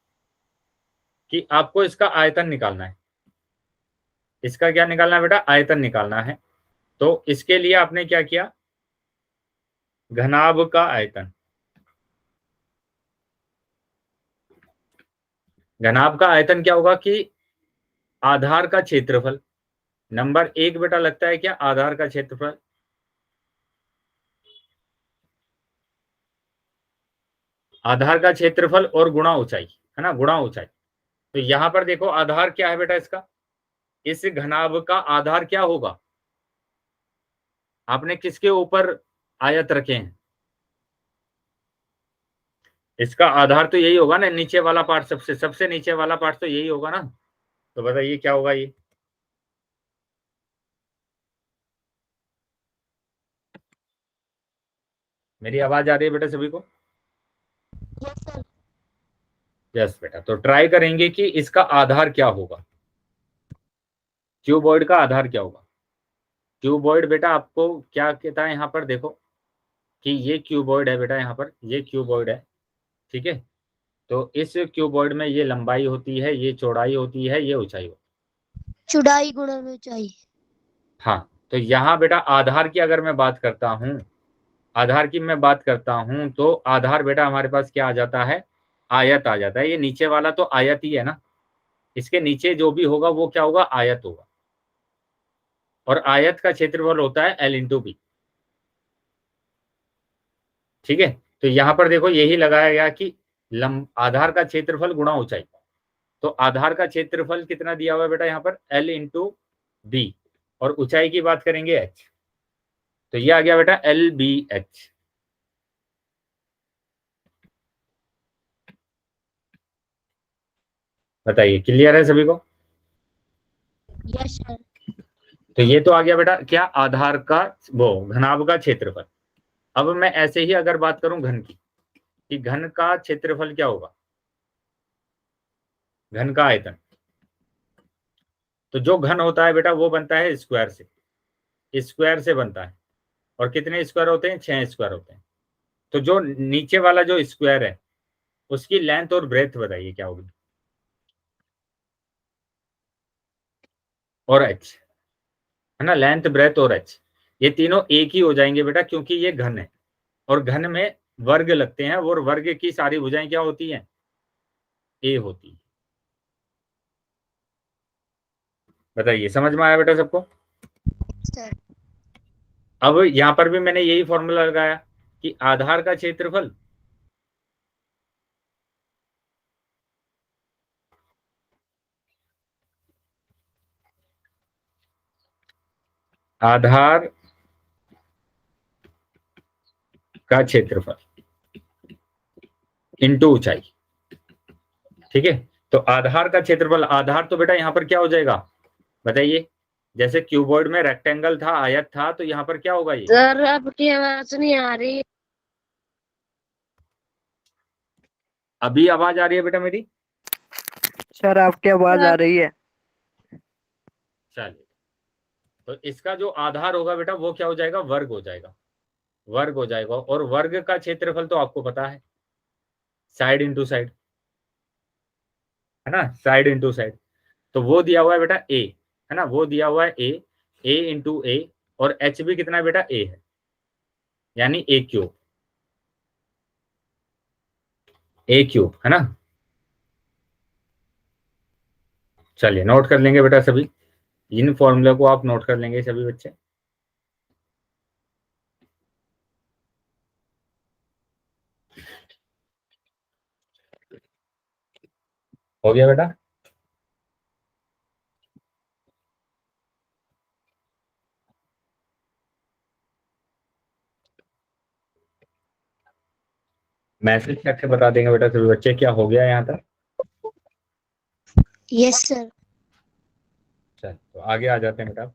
कि आपको इसका आयतन निकालना है। इसका क्या निकालना है बेटा, आयतन निकालना है। तो इसके लिए आपने क्या किया, घनाभ का आयतन, घनाभ का आयतन क्या होगा कि आधार का क्षेत्रफल, नंबर 1 बेटा लगता है क्या, आधार का क्षेत्रफल, आधार का क्षेत्रफल और गुणा ऊंचाई, है ना, गुणा ऊंचाई। तो यहां पर देखो आधार क्या है बेटा इसका, इस घनाभ का आधार क्या होगा, आपने किसके ऊपर आयत रखे हैं, इसका आधार तो यही होगा ना, नीचे वाला पार्ट, सबसे सबसे नीचे वाला पार्ट तो यही होगा ना। तो बताइए क्या होगा ये, मेरी आवाज आ रही है बेटा सभी को?
Yes sir.
यस बेटा, तो ट्राई करेंगे कि इसका आधार क्या होगा, क्यूबॉइड का आधार क्या होगा। क्यूबॉइड बेटा आपको क्या कहता है यहाँ पर, देखो कि ये क्यूबॉइड है बेटा, यहाँ पर ये क्यूबॉइड है, ठीक है। तो इस क्यूबॉइड में ये लंबाई होती है, ये चौड़ाई होती है, ये ऊंचाई होती
चौड़ाई गुणा ऊंचाई।
है। हाँ, तो यहाँ बेटा आधार की अगर मैं बात करता हूँ, आधार की मैं बात करता हूं, तो आधार बेटा हमारे पास क्या आ जाता है, आयत आ जाता है। ये नीचे वाला तो आयत ही है ना, इसके नीचे जो भी होगा वो क्या होगा, आयत होगा। और आयत का क्षेत्रफल होता है L इंटू बी, ठीक है। तो यहां पर देखो यही लगाया गया कि आधार का क्षेत्रफल गुणा ऊंचाई। तो आधार का क्षेत्रफल कितना दिया हुआ है बेटा यहाँ पर, L इंटू बी, और ऊंचाई की बात करेंगे h, तो ये आ गया बेटा LBH। बताइए क्लियर है सभी को?
Yes sir.
तो ये तो आ गया बेटा क्या, आधार का वो घनाभ का क्षेत्रफल। अब मैं ऐसे ही अगर बात करूं घन की, कि घन का क्षेत्रफल क्या होगा, घन का आयतन। तो जो घन होता है बेटा वो बनता है स्क्वायर से, स्क्वायर से बनता है। और कितने स्क्वायर होते हैं, 6 स्क्वायर होते हैं। तो जो नीचे वाला जो स्क्वायर है उसकी लेंथ और ब्रेथ बताइए क्या होगी, और एच, है ना, लेंथ ब्रेथ और एच, ये तीनों एक ही हो जाएंगे बेटा, क्योंकि ये घन है। और घन में वर्ग लगते हैं, और वर्ग की सारी भुजाएं क्या होती हैं, ए होती है। बताइए समझ में आया बेटा सबको?
सर।
अब यहां पर भी मैंने यही फॉर्मूला लगाया कि आधार का क्षेत्रफल आधार का क्षेत्रफल इंटू ऊंचाई, ठीक है। तो आधार का क्षेत्रफल, आधार तो बेटा यहां पर क्या हो जाएगा, बताइए, जैसे क्यूबॉइड में रेक्टेंगल था, आयत था, तो यहां पर क्या होगा ये,
सर आपकी आवाज नहीं आ रही।
अभी आवाज आ रही है बेटा मेरी?
सर आपकी आवाज आ रही है।
चलिए, तो इसका जो आधार होगा बेटा वो क्या हो जाएगा, वर्ग हो जाएगा, वर्ग हो जाएगा। और वर्ग का क्षेत्रफल तो आपको पता है, साइड इंटू साइड, है ना, साइड इंटू साइड। तो वो दिया हुआ है बेटा ए, है ना, वो दिया हुआ है ए, ए इंटू ए, और एच भी कितना है बेटा, ए है, यानी ए क्यूब, ए क्यूब, है ना। चलिए नोट कर लेंगे बेटा सभी, इन फॉर्मूला को आप नोट कर लेंगे सभी बच्चे। हो गया बेटा? मैसेज करके बता देंगे बेटा सभी बच्चे क्या हो गया यहाँ तक।
Yes sir.
चल तो आगे आ जाते हैं बेटा।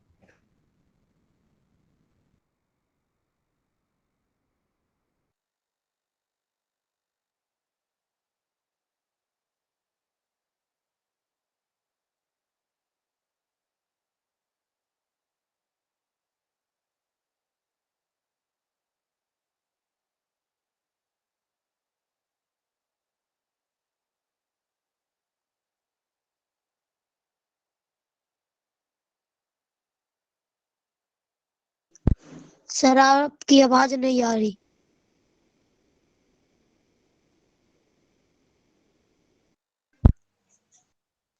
सर आपकी आवाज नहीं आ रही।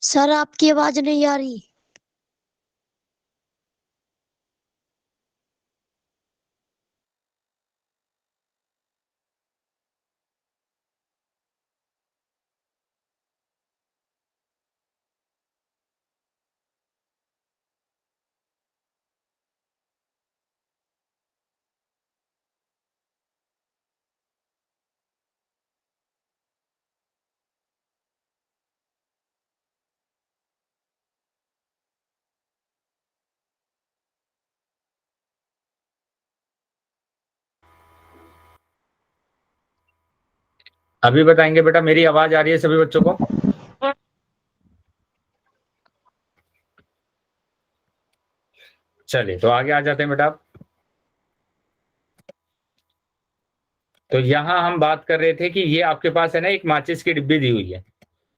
सर आपकी आवाज नहीं आ रही।
अभी बताएंगे बेटा, मेरी आवाज आ रही है सभी बच्चों को? चलिए तो आगे आ जाते हैं बेटा। तो यहाँ हम बात कर रहे थे कि ये आपके पास है ना एक माचिस की डिब्बी दी हुई है,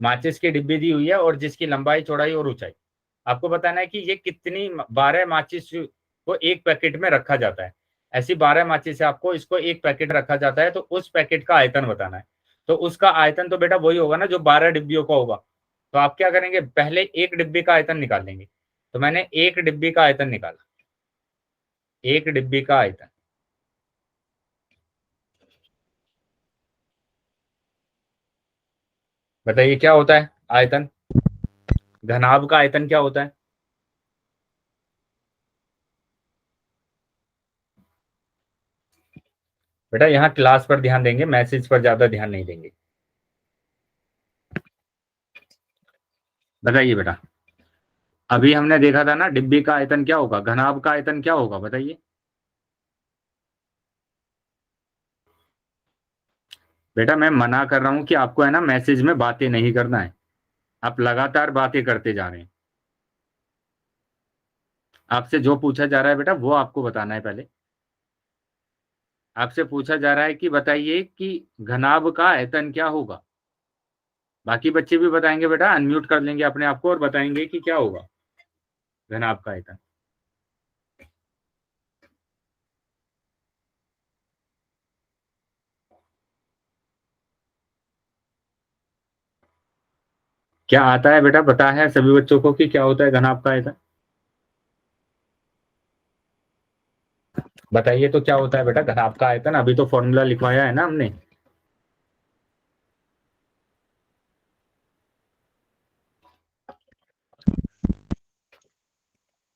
माचिस की डिब्बी दी हुई है और जिसकी लंबाई चौड़ाई और ऊंचाई आपको बताना है कि ये कितनी 12 माचिस को एक पैकेट में रखा जाता है। ऐसी 12 माचिस से आपको इसको एक पैकेट रखा जाता है, तो उस पैकेट का आयतन बताना है। तो उसका आयतन तो बेटा वही होगा ना जो 12 डिब्बियों का होगा। तो आप क्या करेंगे, पहले एक डिब्बी का आयतन निकाल लेंगे। तो मैंने एक डिब्बी का आयतन निकाला, एक डिब्बी का आयतन। बताइए क्या होता है आयतन? घनाभ का आयतन क्या होता है? बेटा यहाँ क्लास पर ध्यान देंगे, मैसेज पर ज्यादा ध्यान नहीं देंगे। बताइए बेटा, अभी हमने देखा था ना डिब्बी का आयतन क्या होगा, घनाभ का आयतन क्या होगा, बताइए। बेटा मैं मना कर रहा हूं कि आपको है ना मैसेज में बातें नहीं करना है। आप लगातार बातें करते जा रहे हैं। आपसे जो पूछा जा रहा है बेटा वो आपको बताना है। पहले आपसे पूछा जा रहा है कि बताइए कि घनाभ का आयतन क्या होगा। बाकी बच्चे भी बताएंगे बेटा, अनम्यूट कर लेंगे अपने आप को और बताएंगे कि क्या होगा घनाभ का आयतन। क्या आता है बेटा, पता है सभी बच्चों को कि क्या होता है घनाभ का आयतन? बताइए तो क्या होता है बेटा घनाभ का आयतन? अभी तो फॉर्मूला लिखवाया है ना हमने।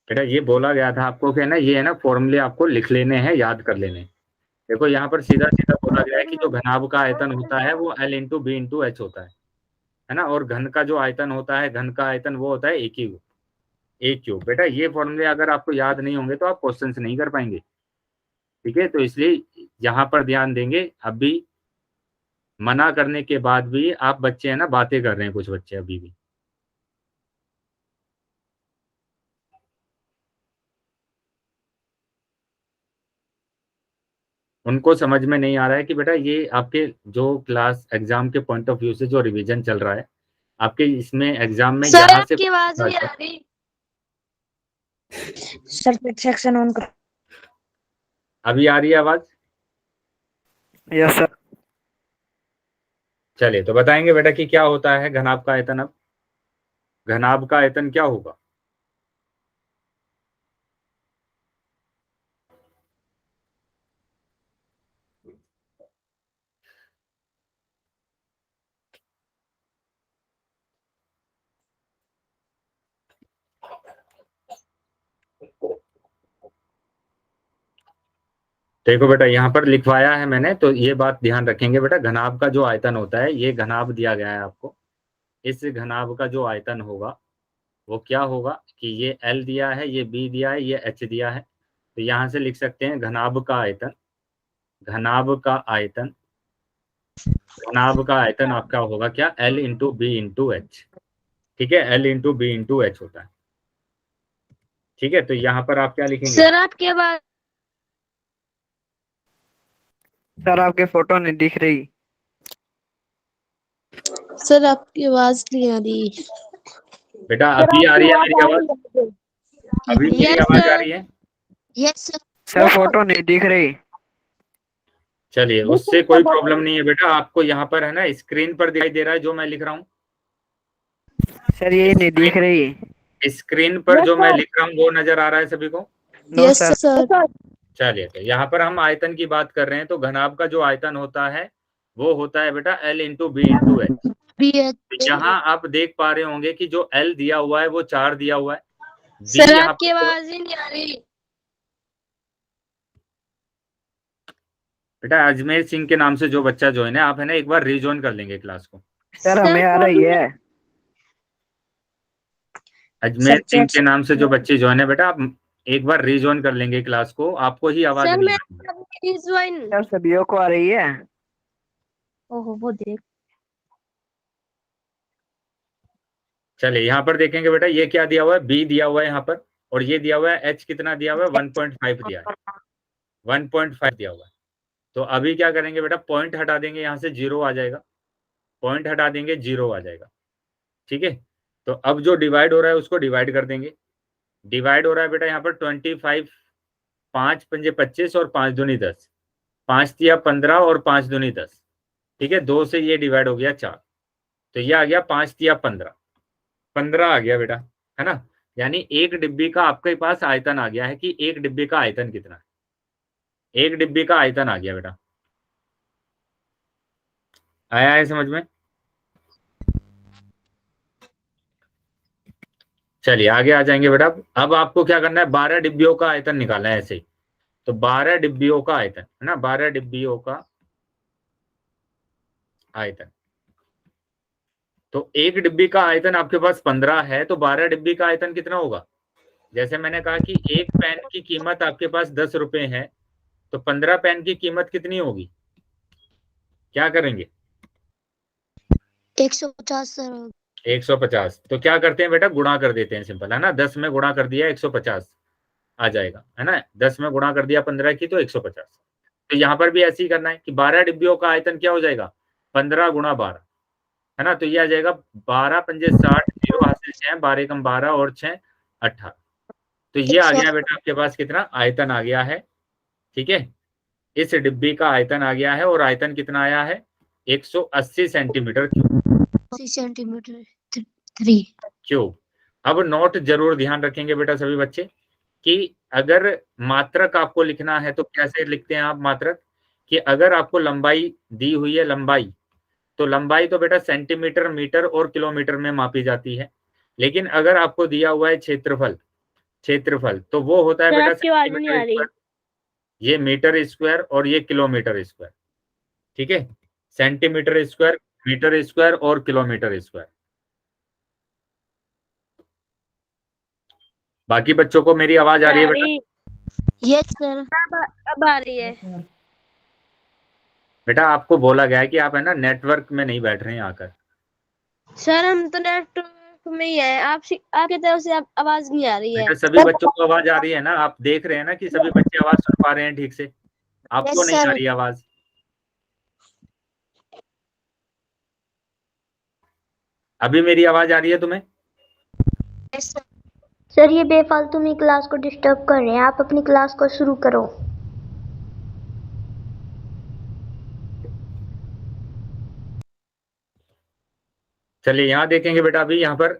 बेटा ये बोला गया था आपको कि ना ये है ना फॉर्मूले आपको लिख लेने हैं, याद कर लेने हैं। देखो यहाँ पर सीधा सीधा बोला गया है कि जो घनाभ का आयतन होता है वो L into B into H होता है ना। और घन का जो आयतन होता है, घन का आयतन वो होता है ए क्यूब, ए क्यूब। बेटा ये फॉर्मूले अगर आपको याद नहीं होंगे तो आप क्वेश्चन नहीं कर पाएंगे, ठीक है। तो इसलिए यहाँ पर ध्यान देंगे। अभी मना करने के बाद भी आप बच्चे है ना बातें कर रहे हैं, कुछ बच्चे अभी भी। उनको समझ में नहीं आ रहा है कि बेटा ये आपके जो क्लास एग्जाम के पॉइंट ऑफ व्यू से जो रिवीजन चल रहा है आपके, इसमें एग्जाम में
सर
यहाँ से
आपकी आवाज नहीं आ रही।
सर सेक्शन ऑन करो।
अभी आ रही है आवाज?
Yes sir.
चलिए तो बताएंगे बेटा कि क्या होता है घनाभ का आयतन। अब घनाभ का आयतन क्या होगा? देखो बेटा यहाँ पर लिखवाया है मैंने, तो ये बात ध्यान रखेंगे बेटा। घनाभ का जो आयतन होता है, ये घनाभ दिया गया है आपको। इस घनाभ का जो आयतन होगा वो क्या होगा कि ये L दिया है, ये B दिया है, ये H दिया है। तो यहाँ से लिख सकते हैं घनाभ का आयतन, घनाभ का आयतन, घनाभ का आयतन आपका होगा क्या, L into B into H. ठीक है, L into B into H होता है। ठीक है, तो यहाँ पर आप क्या लिखेंगे?
सर आपकी आवाज
सर आपके फोटो नहीं दिख रही।
सर आपकी आवाज नहीं आ रही।
बेटा अभी आ रही है मेरी आवाज? अभी मेरी
यस
आवाज आ
सर।
रही है?
Yes sir.
सर फोटो नहीं दिख रही।
चलिए, उससे कोई प्रॉब्लम नहीं है बेटा, आपको यहाँ पर है ना स्क्रीन पर दिखाई दे रहा है जो मैं लिख रहा हूँ।
सर ये नहीं दिख रही।
स्क्रीन पर जो मैं लिख रहा हूँ वो नजर आ रहा है सभी को?
No
yes
sir.
सर।
चलिए, तो यहाँ पर हम आयतन की बात कर रहे हैं, तो घनाभ का जो आयतन होता है वो होता है बेटा L into B into H.
B H
तो यहाँ आप देख पा रहे होंगे कि जो L दिया हुआ है वो 4 दिया हुआ है, बी
सर
यहाँ
आपकी
पर
आवाज ही नहीं आ रही।
बेटा अजमेर सिंह के नाम से जो बच्चा ज्वाइन है, आप है ना एक बार रिज्वाइन कर लेंगे क्लास को।
सर हमें आ रही है।
अजमेर
सर
सिंह
चेक
के नाम से जो बच्चे ज्वाइन है बेटा, आप एक बार रिज्वाइन कर लेंगे क्लास को, आपको ही आवाज
सर
नहीं
मैं
आ रही है।
ज्वाइन।
सर सभी को आ रही है।
ओहो वो देख।
चलिए यहाँ पर देखेंगे बेटा, ये क्या दिया हुआ है, बी दिया हुआ है यहाँ पर, और ये दिया हुआ है एच कितना दिया हुआ है, 1.5 दिया है, 1.5 दिया हुआ है। तो अभी क्या करेंगे बेटा, पॉइंट हटा देंगे, यहाँ से 0 आ जाएगा, पॉइंट हटा देंगे 0 आ जाएगा। ठीक है, तो अब जो डिवाइड हो रहा है उसको डिवाइड कर देंगे। डिवाइड हो रहा है बेटा यहाँ पर 25, 5 पंजे 25 और 5 दूनी 10, 5 तिया 15 और 5 दूनी 10। ठीक है, 2 से ये डिवाइड हो गया 4, तो ये आ गया 5 तिया 15, 15 आ गया बेटा, है ना। यानी एक डिब्बी का आपके पास आयतन आ गया है कि एक डिब्बी का आयतन कितना है, एक डिब्बी का आयतन आ गया बेटा। आया है समझ में? चलिए आगे आ जाएंगे बेटा। अब आपको क्या करना है, 12 डिब्बियों का आयतन निकालना है ऐसे ही। तो 12 डिब्बियों का आयतन है ना, 12 डिब्बियों का आयतन। तो एक डिब्बी का आयतन आपके पास 15 है, तो 12 डिब्बी का आयतन कितना होगा? जैसे मैंने कहा कि एक पेन की कीमत आपके पास 10 रुपए है, तो 15 पेन की कीमत कितनी होगी? क्या करेंगे?
150 सर।
150। तो क्या करते हैं बेटा, गुणा कर देते हैं, सिंपल है ना, 10 में गुणा कर दिया 150 आ जाएगा, है ना। 10 में गुणा कर दिया 15 की तो 150। तो यहाँ पर भी ऐसे ही करना है कि 12 डिब्बियों का आयतन क्या हो जाएगा, 15 गुणा 12, है ना। तो ये आ जाएगा 12 पंजे 60, 0 हासिल 6, 12 कम 12 और 6 18। तो ये आ गया बेटा आपके पास कितना आयतन आ गया है। ठीक है, इस डिब्बी का आयतन आ गया है, और आयतन कितना आया है, 180 सेंटीमीटर क्यूब।
80 सेंटीमीटर 3।
क्यूब। अब नोट जरूर ध्यान रखेंगे बेटा सभी बच्चे कि अगर मात्रक आपको लिखना है तो कैसे लिखते हैं आप मात्रक, कि अगर आपको लंबाई दी हुई है, लंबाई, तो लंबाई तो बेटा सेंटीमीटर, मीटर और किलोमीटर में मापी जाती है। लेकिन अगर आपको दिया हुआ है क्षेत्रफल, क्षेत्रफल तो वो होता है
सर
बेटा
आपकी आवाज नहीं आ
सेंटीमीटर
रही।
स्क्वायर, ये मीटर स्क्वायर और ये किलोमीटर स्क्वायर। ठीक है, सेंटीमीटर स्क्वायर, मीटर स्क्वायर और किलोमीटर स्क्वायर। बाकी बच्चों को मेरी आवाज आ रही है बेटा?
Yes sir.
अब आ रही है।
बेटा आपको बोला गया है कि आप है ना नेटवर्क में नहीं बैठ रहे हैं आकर।
सर हम तो नेटवर्क में ही है, आपकी तरफ से आवाज नहीं आ रही है।
बेटा सभी बच्चों को आवाज आ रही है ना, आप देख रहे हैं ना कि सभी बच्चे आवाज सुन पा रहे हैं ठीक से, आपको
यस
नहीं आ
सर।
रही आवाज? अभी मेरी आवाज आ रही है तुम्हें?
Yes sir.
सर ये बेफालतू में क्लास को डिस्टर्ब कर रहे हैं, आप अपनी क्लास को शुरू करो।
चलिए यहाँ देखेंगे बेटा, अभी यहाँ पर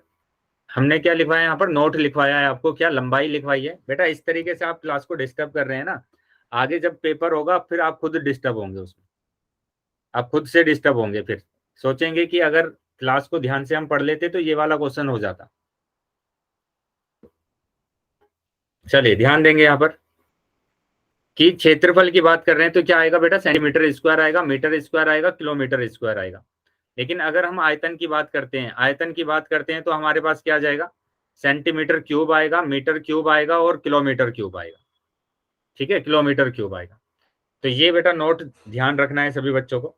हमने क्या लिखवाया है, यहाँ पर नोट लिखवाया है आपको, क्या लंबाई लिखवाई है बेटा। इस तरीके से आप क्लास को डिस्टर्ब कर रहे हैं ना, आगे जब पेपर होगा फिर आप खुद डिस्टर्ब होंगे उसमें, आप खुद से डिस्टर्ब होंगे, फिर सोचेंगे कि अगर क्लास को ध्यान से हम पढ़ लेते तो ये वाला क्वेश्चन हो जाता। चलिए ध्यान देंगे यहाँ पर कि क्षेत्रफल की बात कर रहे हैं तो क्या आएगा बेटा, सेंटीमीटर स्क्वायर आएगा, मीटर स्क्वायर आएगा, किलोमीटर स्क्वायर आएगा। लेकिन अगर हम आयतन की बात करते हैं, आयतन की बात करते हैं तो हमारे पास क्या आ जाएगा, सेंटीमीटर क्यूब आएगा, मीटर क्यूब आएगा और किलोमीटर क्यूब आएगा। ठीक है, किलोमीटर क्यूब आएगा। तो ये बेटा नोट ध्यान रखना है सभी बच्चों को।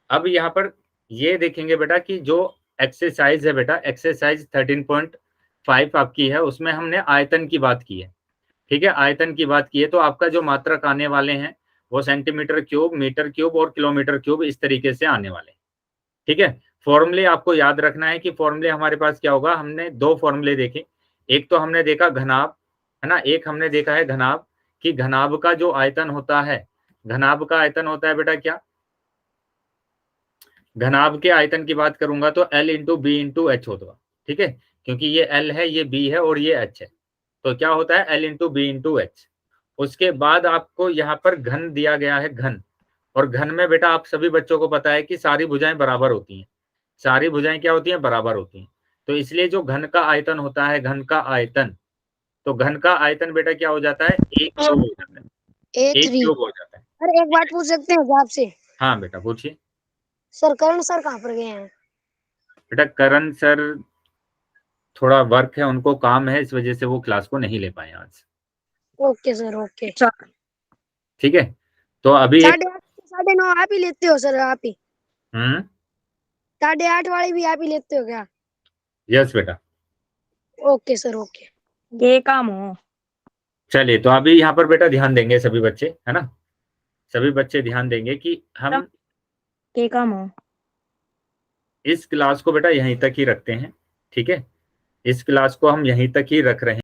अब यहाँ पर ये देखेंगे बेटा कि जो एक्सरसाइज है बेटा, एक्सरसाइज 13.5 आपकी है, उसमें हमने आयतन की बात की है। ठीक है, आयतन की बात की है, तो आपका जो मात्रक आने वाले हैं वो सेंटीमीटर क्यूब, मीटर क्यूब और किलोमीटर क्यूब इस तरीके से आने वाले हैं। ठीक है, फॉर्मूले आपको याद रखना है कि फॉर्मूले हमारे पास क्या होगा, हमने दो फॉर्मूले देखे, एक तो हमने देखा घनाभ, है ना, एक हमने देखा है घनाभ कि घनाभ का जो आयतन होता है, घनाभ का आयतन होता है बेटा क्या, घनाभ के आयतन की बात करूंगा तो L into B into H होगा, ठीक है, क्योंकि ये L है, ये B है और ये H है, तो क्या होता है L into B into H. उसके बाद आपको यहाँ पर घन दिया गया है, घन, और घन में बेटा आप सभी बच्चों को पता है कि सारी भुजाएं बराबर होती हैं, सारी भुजाएं क्या होती हैं, बराबर होती हैं। तो इसलिए जो घन का आयतन होता है, घन का आयतन, तो घन का आयतन बेटा क्या हो जाता है, एक क्यूब हो जाता है, एक
A3
क्यूब हो जाता है।
सर एक बात पूछ सकते हैं क्या आपसे?
हाँ बेटा पूछिए।
सर करण सर कहाँ पर गए हैं?
बेटा करण सर थोड़ा वर्क है, उनको काम है, इस वजह से वो क्लास को नहीं ले पाए आज।
Okay sir okay.
ठीक है, तो अभी
8:30 9:30 आप ही लेते हो सर? आप ही 8:30 वाली भी आप ही लेते हो क्या?
यस बेटा।
Okay sir okay.
ये काम हो।
चलिए, तो अभी यहाँ पर बेटा ध्यान देंगे सभी बच्चे, है ना, सभी बच्चे ध्यान देंगे कि हम
ये काम हो।
इस क्लास को बेटा यहीं तक ही रखते हैं, ठीक है, इस क्लास को हम यहीं तक ही रख रहे हैं।